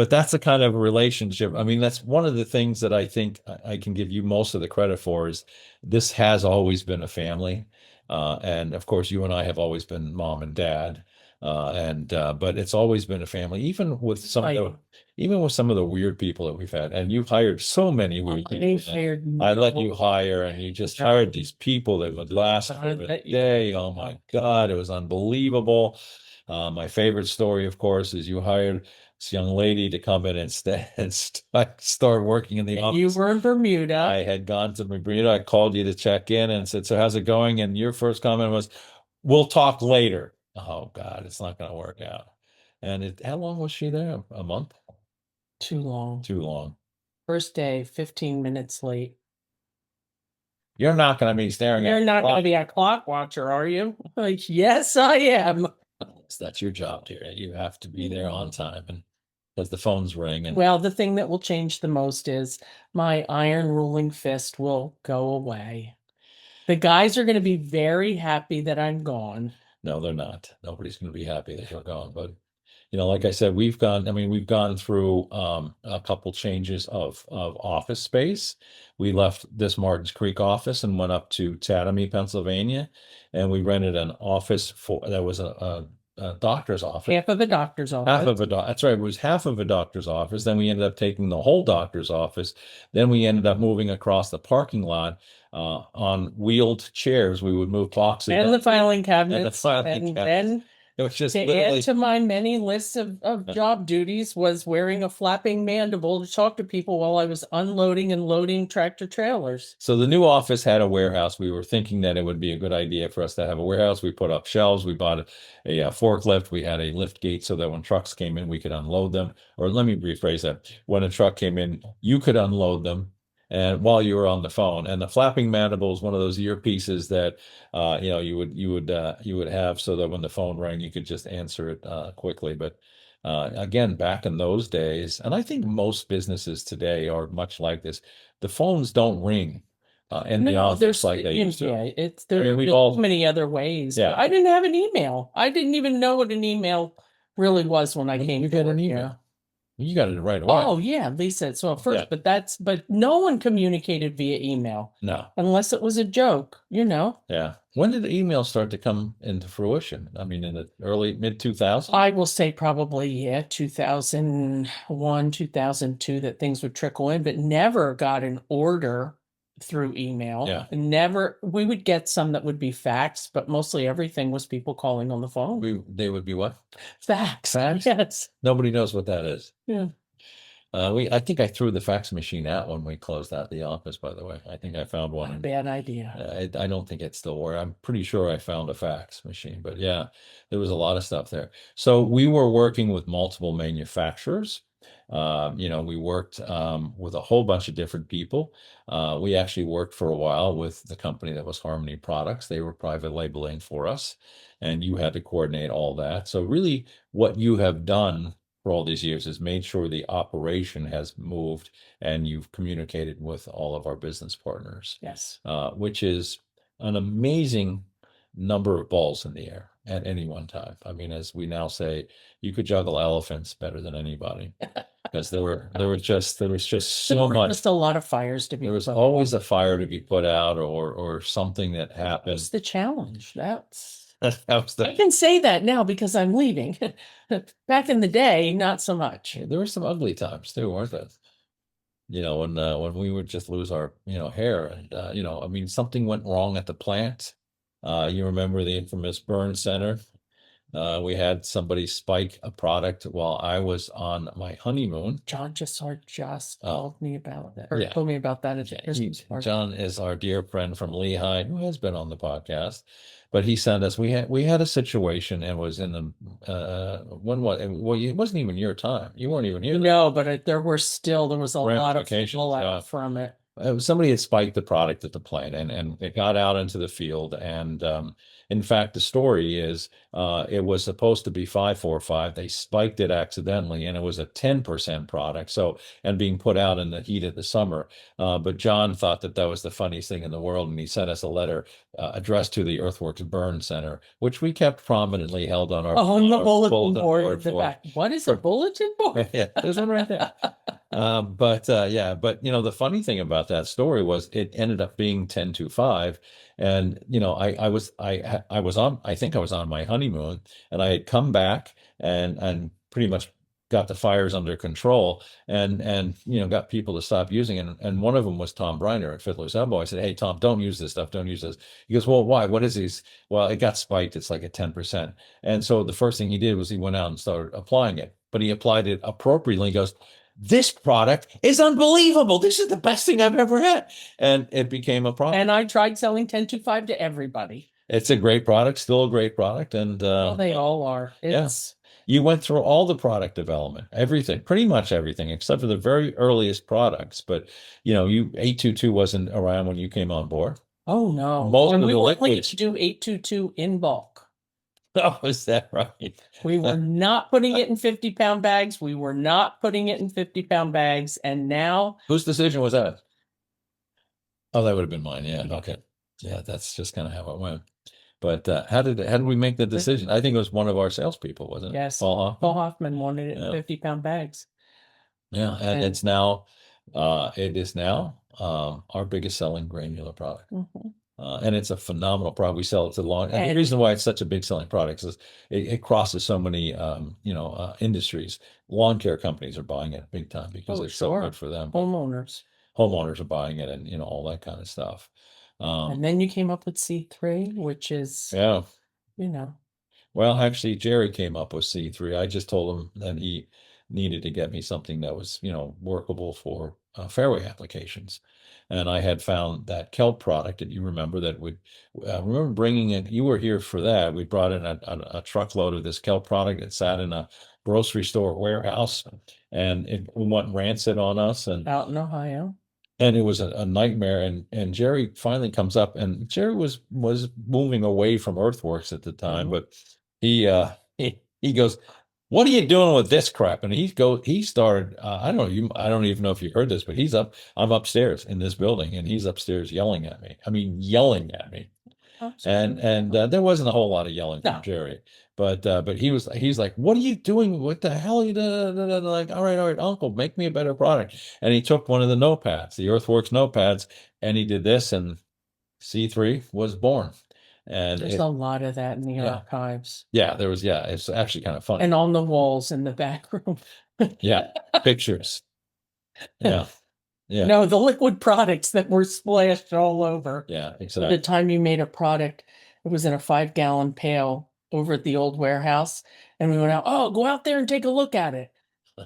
Speaker 2: that's the kind of relationship. That's one of the things that I think I can give you most of the credit for, is this has always been a family. And of course, you and I have always been mom and dad. But it's always been a family, even with some of the weird people that we've had. And you've hired so many weird people. I let you hire, and you just hired these people that would last for a day. Oh my God, it was unbelievable. My favorite story, of course, is you hired this young lady to come in and start working in the office.
Speaker 1: You were in Bermuda.
Speaker 2: I had gone to Bermuda. I called you to check in and said, "So how's it going?" And your first comment was, "We'll talk later." Oh God, it's not going to work out. And how long was she there? A month?
Speaker 1: Too long.
Speaker 2: Too long.
Speaker 1: First day, 15 minutes late.
Speaker 2: You're not going to be staring
Speaker 1: You're not going to be a clock watcher, are you? Like, yes, I am.
Speaker 2: That's your job, dear. You have to be there on time, and because the phones ring. And
Speaker 1: well, the thing that will change the most is my iron ruling fist will go away. The guys are going to be very happy that I'm gone.
Speaker 2: No, they're not. Nobody's going to be happy that you're gone. But like I said, we've gone through a couple changes of office space. We left this Martins Creek office and went up to Chatham, Pennsylvania, and we rented an office that was a doctor's office.
Speaker 1: Half of a doctor's office.
Speaker 2: That's right. It was half of a doctor's office. Then we ended up taking the whole doctor's office. Then we ended up moving across the parking lot on wheeled chairs. We would move boxes
Speaker 1: and the filing cabinets.
Speaker 2: And the filing cabinets.
Speaker 1: Then
Speaker 2: it was just
Speaker 1: to add to my many lists of job duties was wearing a flapping mandible to talk to people while I was unloading and loading tractor trailers.
Speaker 2: So the new office had a warehouse. We were thinking that it would be a good idea for us to have a warehouse. We put up shelves. We bought a forklift. We had a lift gate so that when trucks came in, we could unload them. Or let me rephrase that. When a truck came in, you could unload them and while you were on the phone. And the flapping mandible is one of those earpieces that you would have so that when the phone rang, you could just answer it quickly. But again, back in those days, and I think most businesses today are much like this. The phones don't ring in the office like they used to.
Speaker 1: Yeah, there's so many other ways.
Speaker 2: Yeah,
Speaker 1: I didn't have an email. I didn't even know what an email really was when I came.
Speaker 2: You got an email. Yeah. You got it right away.
Speaker 1: Oh yeah, Lisa. So first, yeah. but no one communicated via email.
Speaker 2: No,
Speaker 1: unless it was a joke,
Speaker 2: Yeah. When did the email start to come into fruition? I mean, in the early mid 2000s.
Speaker 1: I will say probably 2001, 2002 that things would trickle in, but never got an order through email.
Speaker 2: Yeah.
Speaker 1: Never. We would get some that would be fax, but mostly everything was people calling on the phone.
Speaker 2: They would be what?
Speaker 1: Fax.
Speaker 2: Fax?
Speaker 1: Yes.
Speaker 2: Nobody knows what that is.
Speaker 1: Yeah.
Speaker 2: I think I threw the fax machine out when we closed out the office, by the way. I think I found one.
Speaker 1: Bad idea.
Speaker 2: I don't think it's still works. I'm pretty sure I found a fax machine, but yeah, there was a lot of stuff there. So we were working with multiple manufacturers. We worked with a whole bunch of different people. We actually worked for a while with the company that was Harmony Products. They were private labeling for us, and you had to coordinate all that. So really what you have done for all these years is made sure the operation has moved and you've communicated with all of our business partners.
Speaker 1: Yes.
Speaker 2: Which is an amazing number of balls in the air at any one time. I mean, as we now say, you could juggle elephants better than anybody because there was just so much.
Speaker 1: Just a lot of fires to be.
Speaker 2: There was always a fire to be put out or something that happened.
Speaker 1: That's the challenge. I can say that now because I'm leaving. Back in the day, not so much.
Speaker 2: There were some ugly times too, weren't there? When we would just lose our, hair and, I mean, something went wrong at the plant. You remember the infamous burn center. We had somebody spike a product while I was on my honeymoon.
Speaker 1: John just told me about that.
Speaker 2: Yeah.
Speaker 1: Told me about that.
Speaker 2: John is our dear friend from Lehigh who has been on the podcast. But he sent us. We had a situation and was in the it wasn't even your time. You weren't even here.
Speaker 1: No, but there was a lot of fallout from it.
Speaker 2: Somebody had spiked the product at the plant and it got out into the field. And in fact, the story is it was supposed to be 545. They spiked it accidentally and it was a 10% product. So, and being put out in the heat of the summer. But John thought that was the funniest thing in the world. And he sent us a letter addressed to the EarthWorks Burn Center, which we kept prominently held on
Speaker 1: the bulletin board at the back. What is a bulletin board?
Speaker 2: Yeah, there's one right there. But the funny thing about that story was it ended up being 10-5. And, I think I was on my honeymoon and I had come back and pretty much got the fires under control and got people to stop using it. And one of them was Tom Briner at Fiddler's Elbow. I said, "Hey, Tom, don't use this stuff. Don't use this." He goes, "Well, why? What is these?" "Well, it got spiked. It's like a 10%. And so the first thing he did was he went out and started applying it, but he applied it appropriately. He goes, "This product is unbelievable. This is the best thing I've ever had." And it became a product.
Speaker 1: And I tried selling 10-5 to everybody.
Speaker 2: It's a great product, still a great product. And
Speaker 1: they all are.
Speaker 2: You went through all the product development, everything, pretty much everything, except for the very earliest products. But, 822 wasn't around when you came on board.
Speaker 1: Oh, no.
Speaker 2: Most of the liquids
Speaker 1: to do 822 in bulk.
Speaker 2: Oh, is that right?
Speaker 1: We were not putting it in 50-pound bags. We were not putting it in 50-pound bags. And now.
Speaker 2: Whose decision was that? Oh, that would have been mine. Yeah. Okay. Yeah. That's just kind of how it went. But how did we make the decision? I think it was one of our salespeople, wasn't it?
Speaker 1: Yes.
Speaker 2: Paul
Speaker 1: Paul
Speaker 2: Hoffman?
Speaker 1: Hoffman wanted it in
Speaker 2: Yeah.
Speaker 1: 50-pound bags.
Speaker 2: Yeah, and
Speaker 1: And-
Speaker 2: it's now it is now our biggest selling granular product.
Speaker 1: Mhm.
Speaker 2: And it's a phenomenal product. We sell it to long, and the
Speaker 1: And-
Speaker 2: reason why it's such a big selling product is it crosses so many industries. Lawn care companies are buying it big time because
Speaker 1: Oh,
Speaker 2: it's so
Speaker 1: sure.
Speaker 2: good for them.
Speaker 1: Homeowners.
Speaker 2: Homeowners are buying it, and all that kind of stuff.
Speaker 1: And then you came up with C3, which is,
Speaker 2: Yeah.
Speaker 1: you know,
Speaker 2: Well, actually, Jerry came up with C3. I just told him that he needed to get me something that was, workable for fairway applications. And I had found that kelp product that you remember that would remember bringing it. You were here for that. We brought in a truckload of this kelp product that sat in a grocery store warehouse, and it went rancid on us. And
Speaker 1: out in Ohio.
Speaker 2: and it was a nightmare. And Jerry finally comes up, and Jerry was moving away from EarthWorks at the time, but he goes, "What are you doing with this crap?" And he started. I don't even know if you heard this, but I'm upstairs in this building, and he's upstairs yelling at me. I mean, yelling at me. And there wasn't a whole lot of yelling from
Speaker 1: No.
Speaker 2: Jerry, but he's like, "What are you doing? What the hell are you doing?" Like, all right, Uncle, make me a better product. And he took one of the notepads, the EarthWorks notepads, and he did this, and C3 was born. And
Speaker 1: There's a lot of that in the
Speaker 2: Yeah.
Speaker 1: archives
Speaker 2: there was, it's actually kind of funny.
Speaker 1: and on the walls in the back room.
Speaker 2: Yeah, pictures. Yeah, yeah,
Speaker 1: No, the liquid products that were splashed all over.
Speaker 2: yeah,
Speaker 1: The
Speaker 2: exactly.
Speaker 1: time you made a product, it was in a 5-gallon pail over at the old warehouse. And we went out, oh, go out there and take a look at it.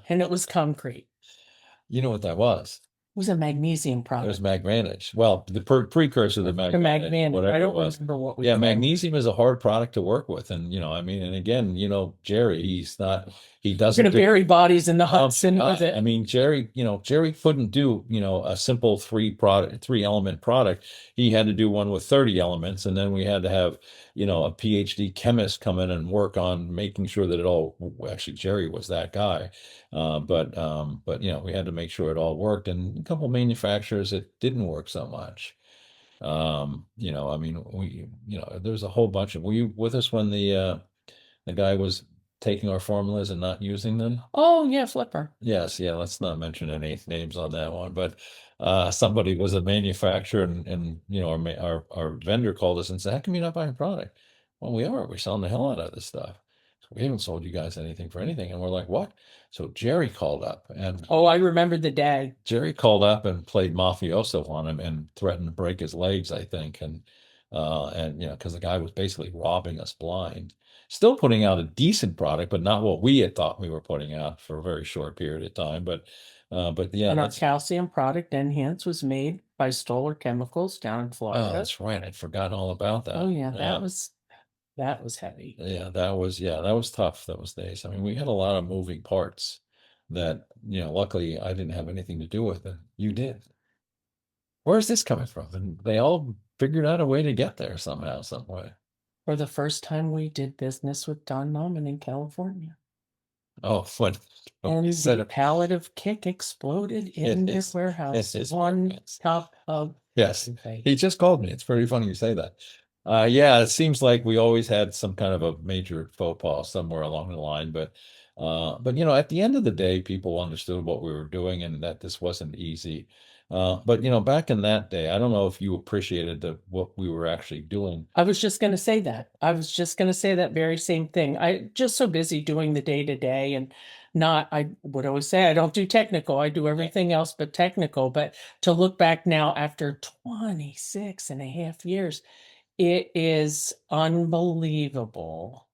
Speaker 1: And it was concrete.
Speaker 2: You know what that was?
Speaker 1: It was a magnesium
Speaker 2: It was
Speaker 1: product.
Speaker 2: magmanage. Well, the precursor to
Speaker 1: The
Speaker 2: magmanage,
Speaker 1: magman.
Speaker 2: whatever
Speaker 1: I
Speaker 2: it
Speaker 1: don't
Speaker 2: was.
Speaker 1: remember what we
Speaker 2: Yeah,
Speaker 1: called it.
Speaker 2: magnesium is a hard product to work with, and I mean, and again, Jerry, he
Speaker 1: We're
Speaker 2: doesn't
Speaker 1: going to
Speaker 2: do.
Speaker 1: bury bodies in the Hudson with
Speaker 2: I
Speaker 1: it.
Speaker 2: mean, Jerry, Jerry couldn't do, a simple three element product. He had to do one with 30 elements, and then we had to have, a PhD chemist come in and work on making sure that it all. Actually, Jerry was that guy, but we had to make sure it all worked. And a couple manufacturers it didn't work so much. I mean, there's a whole bunch of. Were you with us when the guy was taking our formulas and not using them?
Speaker 1: Oh, yeah, Flipper.
Speaker 2: Yes, yeah, let's not mention any names on that one, but somebody was a manufacturer, and our vendor called us and said, "How come you're not buying product?" Well, we're selling the hell out of this stuff. So we haven't sold you guys anything for anything. And we're like, "What?" So Jerry called up, and
Speaker 1: Oh, I remember the day.
Speaker 2: Jerry called up and played mafioso on him and threatened to break his legs, I think. And because the guy was basically robbing us blind, still putting out a decent product, but not what we had thought we were putting out for a very short period of time. But yeah,
Speaker 1: And our calcium product, Enhance, was made by Stoller Chemicals down in
Speaker 2: oh,
Speaker 1: Florida.
Speaker 2: that's right. I'd forgotten all about that.
Speaker 1: Oh, yeah, that was heavy.
Speaker 2: Yeah, that was tough those days. I mean, we had a lot of moving parts that, luckily I didn't have anything to do with it. You did. Where's this coming from? And they all figured out a way to get there somehow, some way.
Speaker 1: For the first time we did business with Don Nauman in California.
Speaker 2: Oh, what?
Speaker 1: And
Speaker 2: said
Speaker 1: the
Speaker 2: it.
Speaker 1: pallet of kick exploded in his warehouse.
Speaker 2: It is.
Speaker 1: One top of
Speaker 2: Yes, he just called me. It's pretty funny you say that. Yeah, it seems like we always had some kind of a major faux pas somewhere along the line, but at the end of the day, people understood what we were doing and that this wasn't easy. But back in that day, I don't know if you appreciated what we were actually doing.
Speaker 1: I was just going to say that. I was just going to say that very same thing. I just so busy doing the day to day and I would always say I don't do technical. I do everything else but technical. But to look back now after 26 and a half years, it is unbelievable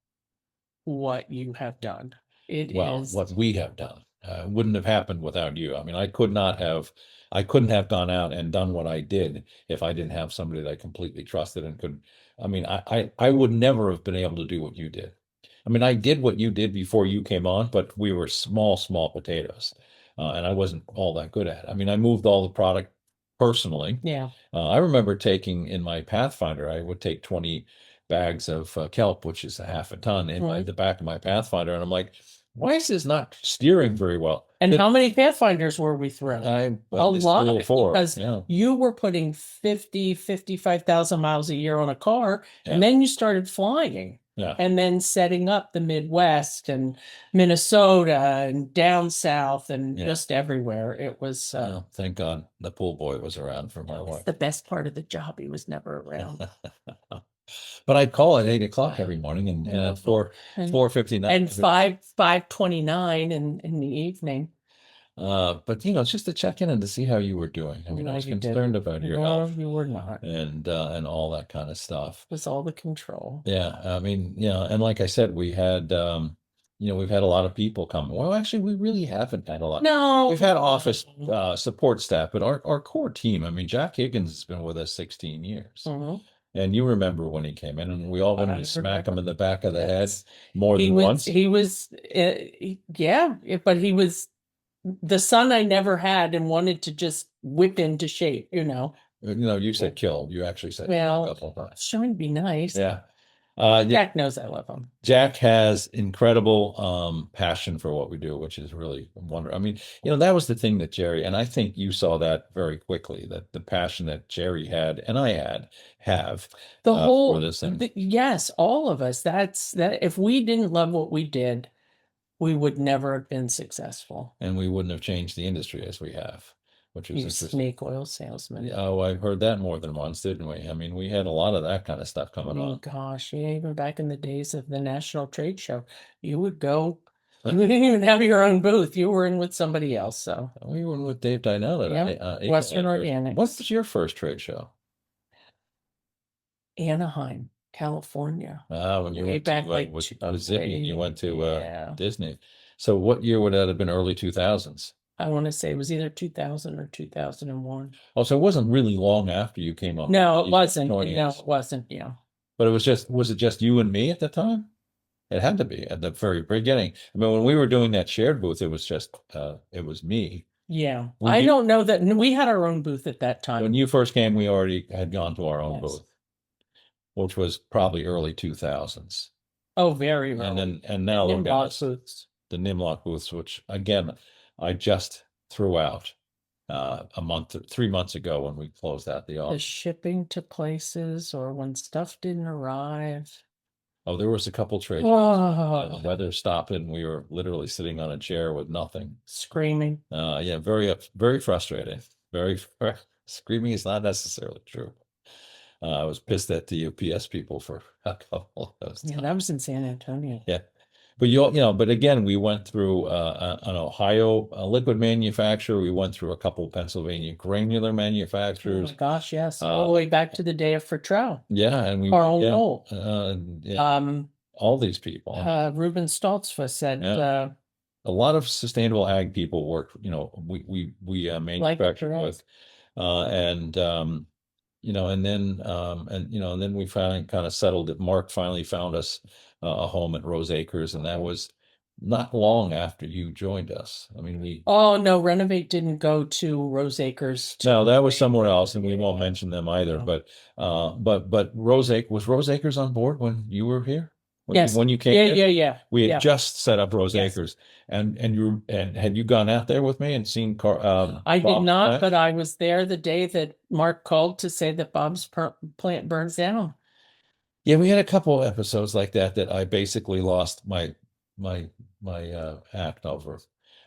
Speaker 1: what you have done.
Speaker 2: What we have done wouldn't have happened without you. I mean, I couldn't have gone out and done what I did if I didn't have somebody that I completely trusted and could. I mean, I would never have been able to do what you did. I mean, I did what you did before you came on, but we were small potatoes, and I wasn't all that good at it. I mean, I moved all the product personally.
Speaker 1: Yeah.
Speaker 2: I remember taking in my Pathfinder, I would take 20 bags of kelp, which is a half a ton, in
Speaker 1: Right.
Speaker 2: the back of my Pathfinder, and I'm like, why is this not steering very well?
Speaker 1: And how many Pathfinders were we through?
Speaker 2: A
Speaker 1: lot,
Speaker 2: four,
Speaker 1: because you were putting 55,000 miles a year on a car, and then you started flying.
Speaker 2: Yeah.
Speaker 1: And then setting up the Midwest and Minnesota and down south and just everywhere. It was
Speaker 2: thank God the pool boy was around for my wife.
Speaker 1: The best part of the job. He was never around.
Speaker 2: But I'd call at 8 o'clock every morning and at 4:59
Speaker 1: and 5:29 in the evening.
Speaker 2: But it's just to check in and to see how you were doing. I mean, I was concerned about your health.
Speaker 1: You were not.
Speaker 2: And all that kind of stuff.
Speaker 1: It was all the control.
Speaker 2: Yeah. I mean, and like I said, we had we've had a lot of people come. Well, actually, we really haven't had a lot.
Speaker 1: No.
Speaker 2: We've had office support staff, but our core team, I mean, Jack Higgins has been with us 16 years. And you remember when he came in, and we all wanted to smack him in the back of the head more than once.
Speaker 1: He was, but he was the son I never had and wanted to just whip into shape,
Speaker 2: You said kill. You actually said
Speaker 1: well, a couple times. Sure would be nice.
Speaker 2: Yeah.
Speaker 1: Jack knows I love him.
Speaker 2: Jack has incredible passion for what we do, which is really wonderful. I mean, that was the thing that Jerry, and I think you saw that very quickly, that the passion that Jerry had and I have
Speaker 1: the whole
Speaker 2: for this thing.
Speaker 1: Yes, all of us. That's that. If we didn't love what we did, we would never have been successful,
Speaker 2: and we wouldn't have changed the industry as we have. Which was interesting.
Speaker 1: Snake oil salesman.
Speaker 2: Oh, I've heard that more than once, didn't we? I mean, we had a lot of that kind of stuff coming on.
Speaker 1: Oh gosh, even back in the days of the National Trade Show, you would go. You didn't even have your own booth. You were in with somebody else. So
Speaker 2: we were in with Dave Dynell at
Speaker 1: Western Organics.
Speaker 2: What was your first trade show?
Speaker 1: Anaheim, California.
Speaker 2: When you went back with Zippy, you went to Disney. So what year would that have been? Early 2000s.
Speaker 1: I want to say it was either 2000 or 2001.
Speaker 2: Oh, so it wasn't really long after you came up.
Speaker 1: No, it wasn't. No, it wasn't. Yeah.
Speaker 2: But was it just you and me at the time? It had to be at the very beginning. I mean, when we were doing that shared booth, it was just, it was me.
Speaker 1: Yeah. I don't know that we had our own booth at that time.
Speaker 2: When you first came, we already had gone to our own booth, which was probably early 2000s.
Speaker 1: Oh, very early.
Speaker 2: And now look at us, the Nimlock booths, which again, I just threw out 3 months ago when we closed out the office.
Speaker 1: The shipping to places or when stuff didn't arrive.
Speaker 2: Oh, there was a couple trades. The weather stopped and we were literally sitting on a chair with nothing.
Speaker 1: Screaming.
Speaker 2: Yeah, very frustrating. Screaming is not necessarily true. I was pissed at the UPS people for a couple of those times.
Speaker 1: Yeah, that was in San Antonio.
Speaker 2: Yeah. But but again, we went through an Ohio liquid manufacturer. We went through a couple of Pennsylvania granular manufacturers.
Speaker 1: Oh my gosh, yes, all the way back to the day of Fertrell.
Speaker 2: Yeah, and
Speaker 1: Carl
Speaker 2: all these people.
Speaker 1: Ruben Stoltzfa said
Speaker 2: a lot of sustainable ag people work. We manufacture with, and then we finally kind of settled it. Mark finally found us a home at Rose Acres, and that was not long after you joined us. I mean,
Speaker 1: Oh no, Renovate didn't go to Rose Acres.
Speaker 2: No, that was somewhere else, and we won't mention them either. But Rose Acres on board when you were here?
Speaker 1: Yes.
Speaker 2: When you came?
Speaker 1: Yeah.
Speaker 2: We had just set up Rose Acres, and had you gone out there with me and seen
Speaker 1: I did not, but I was there the day that Mark called to say that Bob's plant burns down.
Speaker 2: Yeah, we had a couple of episodes like that I basically lost my act over.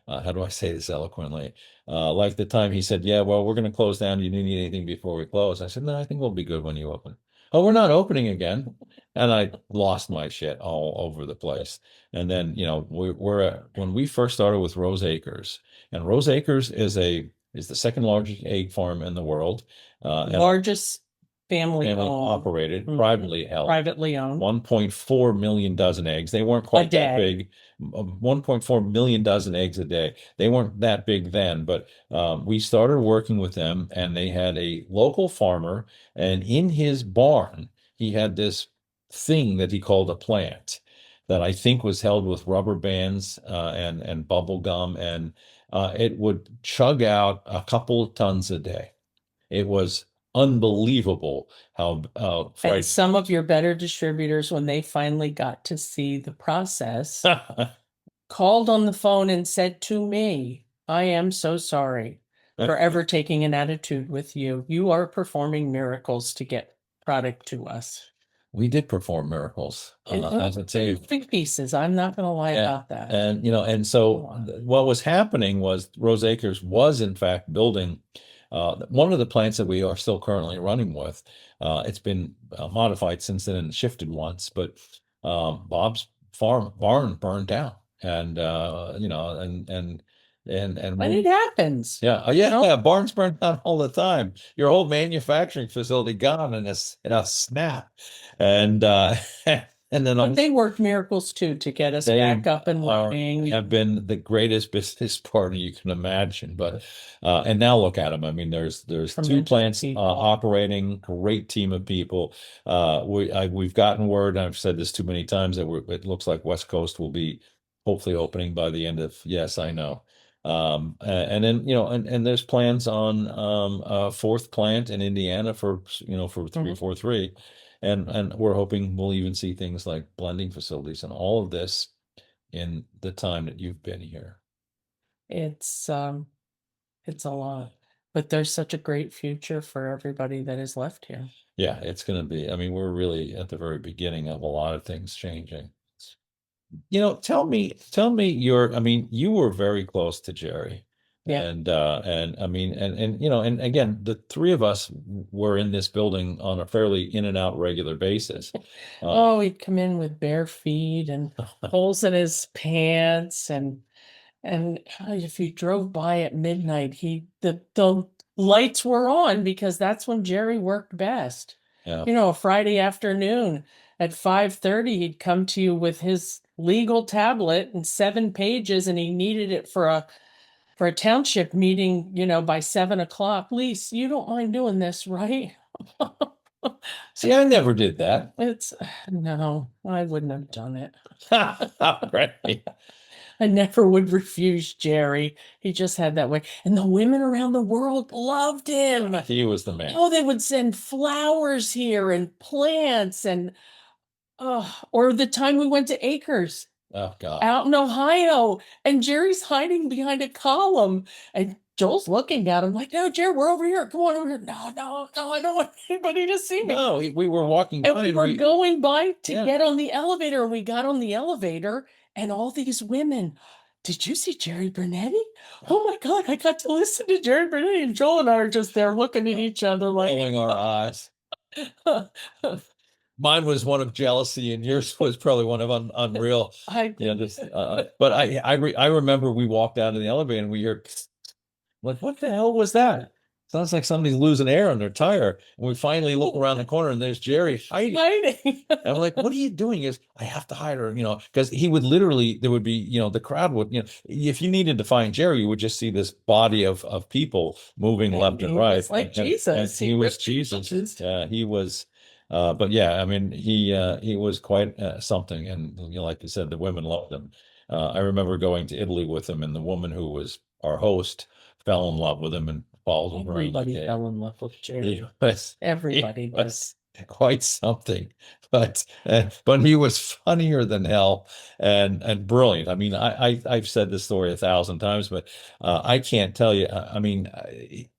Speaker 2: How do I say this eloquently? Like the time he said, "Yeah, well, we're going to close down. You didn't need anything before we close." I said, "No, I think we'll be good when you open." "Oh, we're not opening again," and I lost my shit all over the place. And then when we first started with Rose Acres, and Rose Acres is the second largest egg farm in the world,
Speaker 1: largest family
Speaker 2: operated, privately held,
Speaker 1: privately owned.
Speaker 2: 1.4 million dozen eggs. They weren't quite that big. 1.4 million dozen eggs a day. They weren't that big then, but we started working with them, and they had a local farmer, and in his barn, he had this thing that he called a plant that I think was held with rubber bands and bubble gum, and it would chug out a couple of tons a day. It was unbelievable how
Speaker 1: and some of your better distributors, when they finally got to see the process, called on the phone and said to me, I am so sorry for ever taking an attitude with you. You are performing miracles to get product to us.
Speaker 2: We did perform miracles. As I say,
Speaker 1: big pieces. I'm not going to lie about that.
Speaker 2: And and so what was happening was Rose Acres was in fact building one of the plants that we are still currently running with. It's been modified since then and shifted once, but Bob's barn burned down, and
Speaker 1: But it happens.
Speaker 2: Yeah, barns burn down all the time. Your whole manufacturing facility gone in a snap, and and then
Speaker 1: they worked miracles too to get us back up and running.
Speaker 2: Have been the greatest business partner you can imagine. But and now look at them. I mean, there's two plants operating, great team of people. We've gotten word, and I've said this too many times, that it looks like West Coast will be hopefully opening by the end of, yes, I know. And then and there's plans on a fourth plant in Indiana for 343, and we're hoping we'll even see things like blending facilities and all of this in the time that you've been here.
Speaker 1: It's a lot, but there's such a great future for everybody that is left here.
Speaker 2: Yeah, it's going to be. I mean, we're really at the very beginning of a lot of things changing. Tell me I mean, you were very close to Jerry.
Speaker 1: Yeah.
Speaker 2: And I mean, and again, the three of us were in this building on a fairly in and out regular basis.
Speaker 1: He'd come in with bare feet and holes in his pants, and if you drove by at midnight, the lights were on because that's when Jerry worked best.
Speaker 2: Yeah.
Speaker 1: A Friday afternoon at 5:30, he'd come to you with his legal tablet and 7 pages, and he needed it for a township meeting, by 7:00. Lise, you don't mind doing this, right?
Speaker 2: See, I never did that.
Speaker 1: No, I wouldn't have done it.
Speaker 2: Right.
Speaker 1: I never would refuse Jerry. He just had that way. And the women around the world loved him.
Speaker 2: He was the man.
Speaker 1: Oh, they would send flowers here and plants, and or the time we went to Acres.
Speaker 2: Oh, God.
Speaker 1: Out in Ohio, and Jerry's hiding behind a column, and Joel's looking at him like, "No, Jerry, we're over here. Come on over here." No, I don't want anybody to see me.
Speaker 2: No, we were walking by,
Speaker 1: and we were going by to get on the elevator. We got on the elevator, and all these women. Did you see Jerry Bernetti? Oh my God, I got to listen to Jerry Bernetti. And Joel and I are just there looking at each other like
Speaker 2: rolling our eyes. Mine was one of jealousy, and yours was probably one of unreal. But I remember we walked out of the elevator and we heard, like, what the hell was that? Sounds like somebody's losing air on their tire. And we finally look around the corner and there's Jerry hiding. And I'm like, what are you doing? He goes, I have to hide her, because he would literally, there would be, the crowd would, if you needed to find Jerry, you would just see this body of people moving left and right.
Speaker 1: Like Jesus.
Speaker 2: And he was Jesus. Yeah, he was. But yeah, I mean, he was quite something. And like you said, the women loved him. I remember going to Italy with him, and the woman who was our host fell in love with him and followed him.
Speaker 1: Everybody fell in love with Jerry. Everybody
Speaker 2: was quite something. But he was funnier than hell and brilliant. I mean, I've said this story 1,000 times, but I can't tell you. I mean,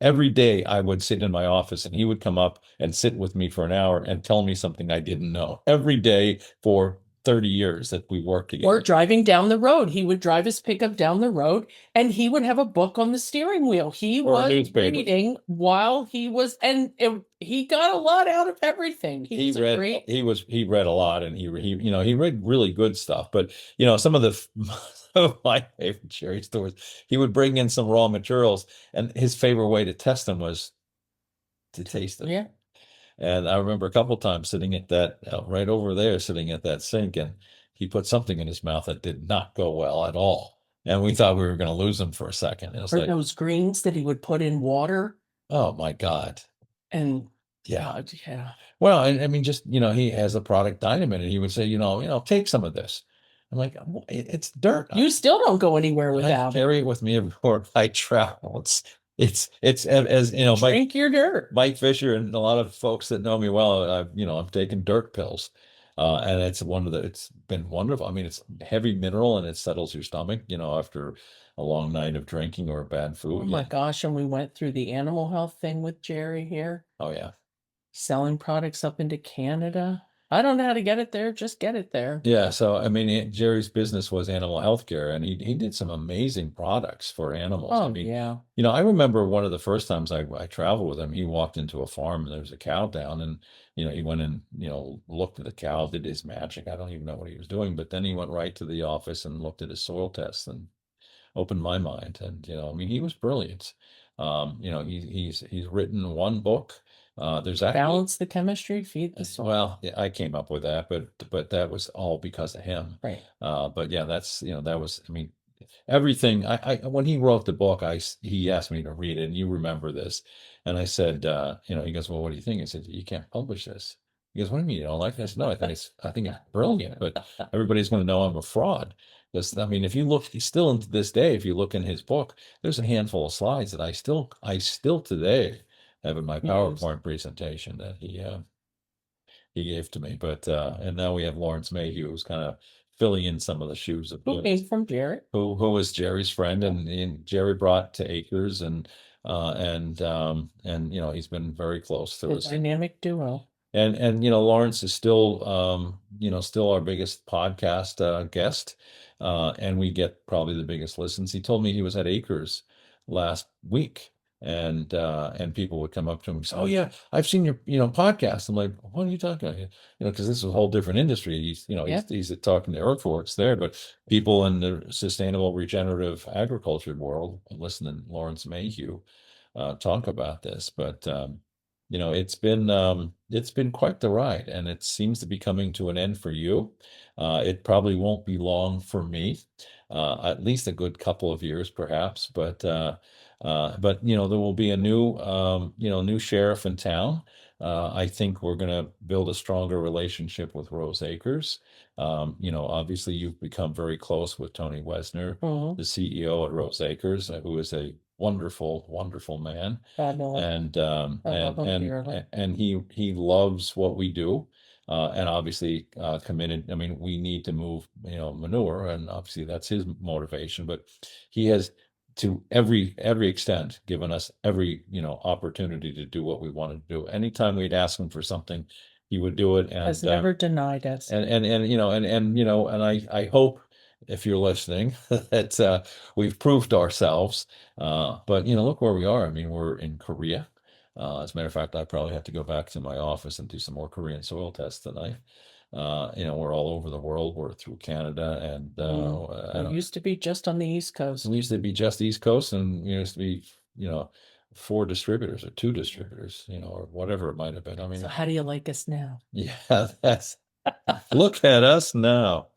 Speaker 2: every day I would sit in my office and he would come up and sit with me for an hour and tell me something I didn't know every day for 30 years that we worked together.
Speaker 1: Or driving down the road. He would drive his pickup down the road and he would have a book on the steering wheel. He was reading while he was, and he got a lot out of everything. He
Speaker 2: read a lot, and he read really good stuff. But some of my favorite Jerry stories, he would bring in some raw materials, and his favorite way to test them was to taste them.
Speaker 1: Yeah.
Speaker 2: And I remember a couple of times sitting at that right over there, sitting at that sink, and he put something in his mouth that did not go well at all. And we thought we were going to lose him for a second. It was like
Speaker 1: those greens that he would put in water.
Speaker 2: Oh my God.
Speaker 1: And
Speaker 2: yeah. Well, I mean, just, he has a product dynamite, and he would say, take some of this. I'm like, it's dirt.
Speaker 1: You still don't go anywhere without.
Speaker 2: I carry it with me everywhere I travel. It's as
Speaker 1: drink your dirt.
Speaker 2: Mike Fisher and a lot of folks that know me well, I've taken dirt pills. And it's been wonderful. I mean, it's heavy mineral and it settles your stomach, after a long night of drinking or bad
Speaker 1: Oh
Speaker 2: food.
Speaker 1: my
Speaker 2: Yeah.
Speaker 1: gosh, and we went through the animal health thing with Jerry here,
Speaker 2: Oh yeah.
Speaker 1: selling products up into Canada. I don't know how to get it there, just get it there.
Speaker 2: Yeah. So, I mean, Jerry's business was animal healthcare, and he did some amazing products for animals. I
Speaker 1: Oh
Speaker 2: mean,
Speaker 1: yeah.
Speaker 2: I remember one of the first times I traveled with him, he walked into a farm and there was a cow down, and, he went and, looked at the cow, did his magic. I don't even know what he was doing, but then he went right to the office and looked at his soil tests and opened my mind. And, I mean, he was brilliant. He's written one book. There's actually,
Speaker 1: Balance the chemistry, feed the soul.
Speaker 2: well, yeah, I came up with that, but that was all because of him.
Speaker 1: Right.
Speaker 2: But yeah, that's, that was, I mean, everything. When he wrote the book, he asked me to read it, and you remember this, and I said, he goes, well, what do you think? I said, you can't publish this. He goes, what do you mean you don't like this? No, I think it's brilliant, but everybody's going to know I'm a fraud. Because, I mean, if you look, still to this day, if you look in his book, there's a handful of slides that I still today have in my
Speaker 1: Yes.
Speaker 2: PowerPoint presentation that he gave to me. But and now we have Lawrence Mayhew, who's kind of filling in some of the shoes of
Speaker 1: Who came from Jerry?
Speaker 2: who was Jerry's friend, and Jerry brought to Acres, and he's been very close to
Speaker 1: The
Speaker 2: us.
Speaker 1: dynamic duo.
Speaker 2: And Lawrence is still our biggest podcast guest, and we get probably the biggest listens. He told me he was at Acres last week, and people would come up to him and say, "Oh yeah, I've seen your podcast." I'm like, "What are you talking about?" Because this is a whole different industry. He's talking to EarthWorks there, but people in the sustainable regenerative agriculture world listen to Lawrence Mayhew talk about this. But it's been quite the ride, and it seems to be coming to an end for you. It probably won't be long for me, at least a good couple of years, perhaps. But there will be a new sheriff in town. I think we're going to build a stronger relationship with Rose Acres. Obviously, you've become very close with Tony Wesner,
Speaker 1: Mhm.
Speaker 2: the CEO at Rose Acres, who is a wonderful, wonderful man,
Speaker 1: Fabulous.
Speaker 2: and
Speaker 1: I love him dearly.
Speaker 2: he loves what we do, and obviously committed. I mean, we need to move, manure, and obviously that's his motivation. But he has, to every extent, given us every opportunity to do what we wanted to do. Anytime we'd ask him for something, he would do it,
Speaker 1: Has
Speaker 2: and
Speaker 1: never denied us.
Speaker 2: and I hope, if you're listening, that we've proved ourselves. But look where we are. I mean, we're in Korea. As a matter of fact, I probably have to go back to my office and do some more Korean soil tests tonight. We're all over the world. We're through Canada, and
Speaker 1: It used to be just on the East Coast.
Speaker 2: we used to be just East Coast, and we used to be, 4 distributors or 2 distributors, or whatever it might have been. I mean,
Speaker 1: So how do you like us now?
Speaker 2: yeah, look at us now.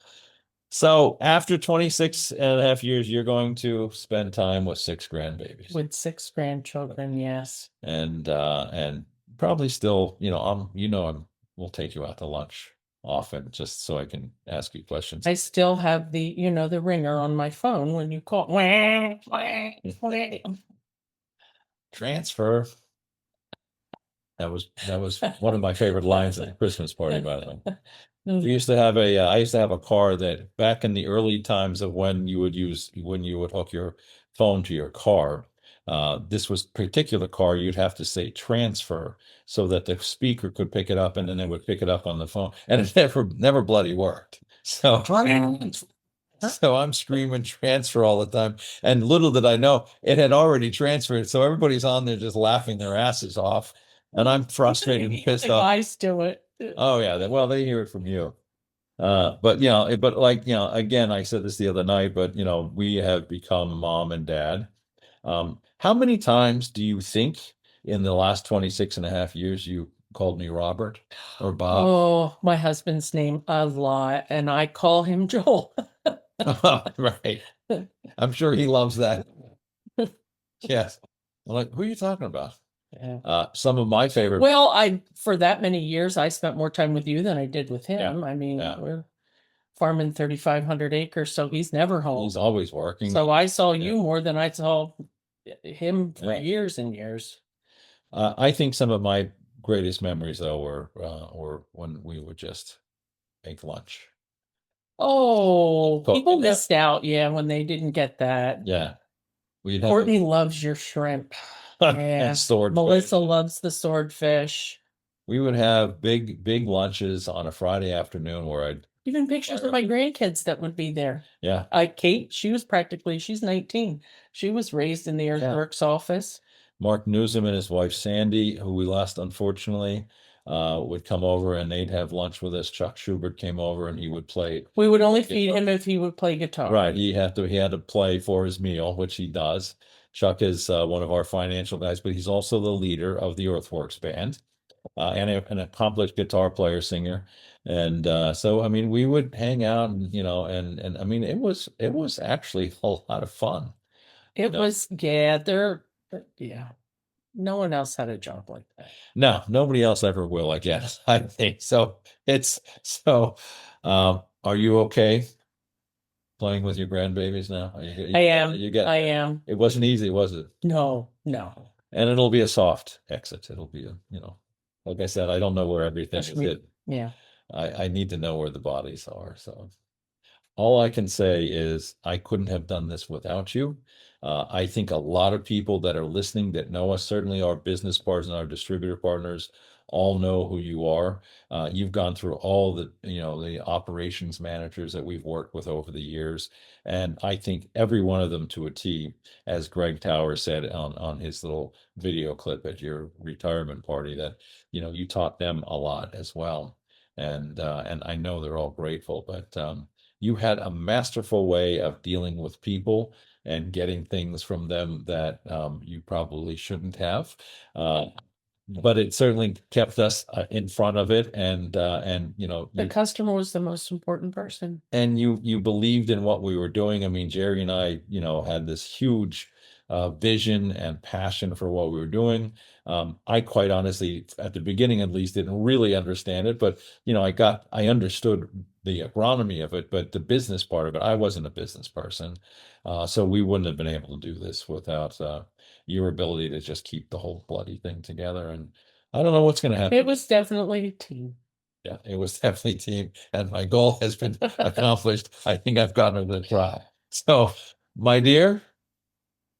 Speaker 2: So after 26 and a half years, you're going to spend time with 6 grandbabies.
Speaker 1: With 6 grandchildren, yes.
Speaker 2: And probably still, we'll take you out to lunch often, just so I can ask you questions.
Speaker 1: I still have the ringer on my phone when you call. Wah, wah, wah.
Speaker 2: Transfer. That was one of my favorite lines at the Christmas party, by the way. I used to have a car that, back in the early times of when you would hook your phone to your car. This was particular car, you'd have to say transfer so that the speaker could pick it up, and then they would pick it up on the phone, and it never bloody worked. So I'm screaming transfer all the time, and little did I know it had already transferred. So everybody's on there just laughing their asses off, and I'm frustrated and pissed
Speaker 1: The
Speaker 2: off.
Speaker 1: guys do it.
Speaker 2: Oh yeah, well, they hear it from you. But like, again, I said this the other night, but we have become mom and dad. How many times do you think in the last 26 and a half years you called me Robert or Bob?
Speaker 1: Oh, my husband's name a lot, and I call him Joel.
Speaker 2: Right. I'm sure he loves that. Yes. I'm like, who are you talking about?
Speaker 1: Yeah.
Speaker 2: Some of my favorite.
Speaker 1: Well, for that many years, I spent more time with you than I did with him.
Speaker 2: Yeah.
Speaker 1: I mean,
Speaker 2: Yeah.
Speaker 1: we're farming 3,500 acres, so he's never home.
Speaker 2: He's always working.
Speaker 1: So I saw you more than I saw him for
Speaker 2: Yeah.
Speaker 1: years and years.
Speaker 2: I think some of my greatest memories, though, were when we were just make lunch.
Speaker 1: Oh,
Speaker 2: Cool.
Speaker 1: people missed out, yeah, when they didn't get that.
Speaker 2: Yeah. We'd have
Speaker 1: Courtney loves your shrimp. Yeah.
Speaker 2: and swordfish.
Speaker 1: Melissa loves the swordfish.
Speaker 2: We would have big lunches on a Friday afternoon where I'd
Speaker 1: Even pictures of my grandkids that would be there.
Speaker 2: yeah.
Speaker 1: Kate, she's 19. She was raised in the EarthWorks office.
Speaker 2: Mark Newsom and his wife Sandy, who we lost unfortunately, would come over and they'd have lunch with us. Chuck Schubert came over and he would play.
Speaker 1: We would only feed him if he would play guitar.
Speaker 2: Right. He had to play for his meal, which he does. Chuck is one of our financial guys, but he's also the leader of the EarthWorks band, and an accomplished guitar player, singer. And so, I mean, we would hang out and, and I mean, it was actually a lot of fun.
Speaker 1: It was, yeah, yeah. No one else had a job like that.
Speaker 2: No, nobody else ever will, I guess. I think so. Are you okay playing with your grandbabies now?
Speaker 1: I am. I am.
Speaker 2: It wasn't easy, was it?
Speaker 1: No.
Speaker 2: And it'll be a soft exit. It'll be like I said, I don't know where everything is.
Speaker 1: Yeah.
Speaker 2: I need to know where the bodies are. So all I can say is I couldn't have done this without you. I think a lot of people that are listening that know us, certainly our business partners and our distributor partners, all know who you are. You've gone through all the operations managers that we've worked with over the years. And I think every one of them to a T, as Greg Tower said on his little video clip at your retirement party, that, you taught them a lot as well. And I know they're all grateful, but you had a masterful way of dealing with people and getting things from them that you probably shouldn't have. But it certainly kept us in front of it. And
Speaker 1: the customer was the most important person.
Speaker 2: And you believed in what we were doing. I mean, Jerry and I, had this huge vision and passion for what we were doing. I quite honestly, at the beginning at least, didn't really understand it, but I understood the agronomy of it, but the business part of it, I wasn't a business person, so we wouldn't have been able to do this without your ability to just keep the whole bloody thing together. And I don't know what's going to happen.
Speaker 1: It was definitely a team.
Speaker 2: Yeah, it was definitely a team, and my goal has been accomplished. I think I've gotten to the try. So, my dear,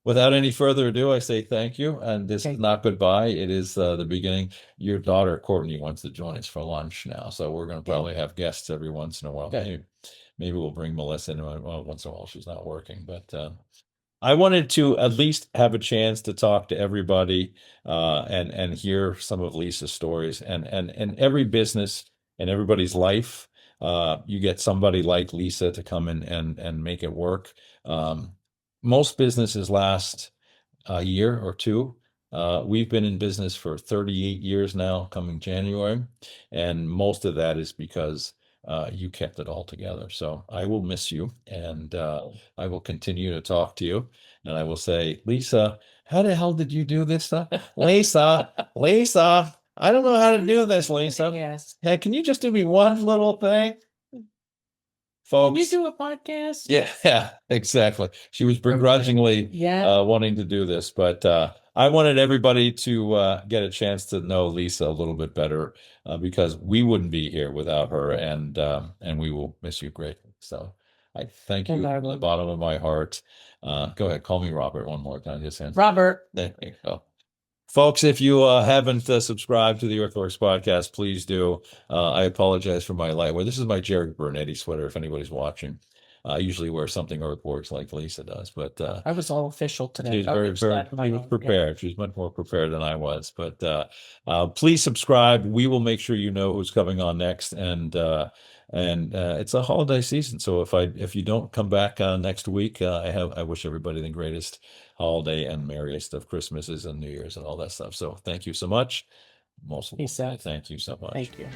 Speaker 2: without any further ado, I say thank you. And this is not goodbye. It is the beginning. Your daughter, Courtney, wants to join us for lunch now. So we're going to probably have guests every once in a while. Maybe we'll bring Melissa in once in a while. She's not working. But I wanted to at least have a chance to talk to everybody and hear some of Lisa's stories. And every business and everybody's life, you get somebody like Lisa to come in and make it work. Most businesses last a year or two. We've been in business for 38 years now, coming January, and most of that is because you kept it all together. So I will miss you, and I will continue to talk to you, and I will say, Lisa, how the hell did you do this stuff? Lisa, I don't know how to do this, Lisa.
Speaker 1: Yes.
Speaker 2: Hey, can you just do me one little thing? Folks,
Speaker 1: can you do a podcast?
Speaker 2: Yeah, exactly. She was begrudgingly wanting to do this, but I wanted everybody to get a chance to know Lisa a little bit better because we wouldn't be here without her, and we will miss you greatly. So I thank you from the bottom of my heart. Go ahead, call me Robert one more time. Just
Speaker 1: Robert.
Speaker 2: There you go. Folks, if you haven't subscribed to the EarthWorks podcast, please do. I apologize for my lightweight. This is my Jerry Bernetti sweater, if anybody's watching. I usually wear something EarthWorks like Lisa does, but
Speaker 1: I was all official today.
Speaker 2: She's very prepared. She's much more prepared than I was. But please subscribe. We will make sure you know who's coming on next. And it's a holiday season, so if you don't come back next week, I wish everybody the greatest holiday and merriest of Christmases and New Year's and all that stuff. So thank you so much. Thank you so much.
Speaker 1: Thank you.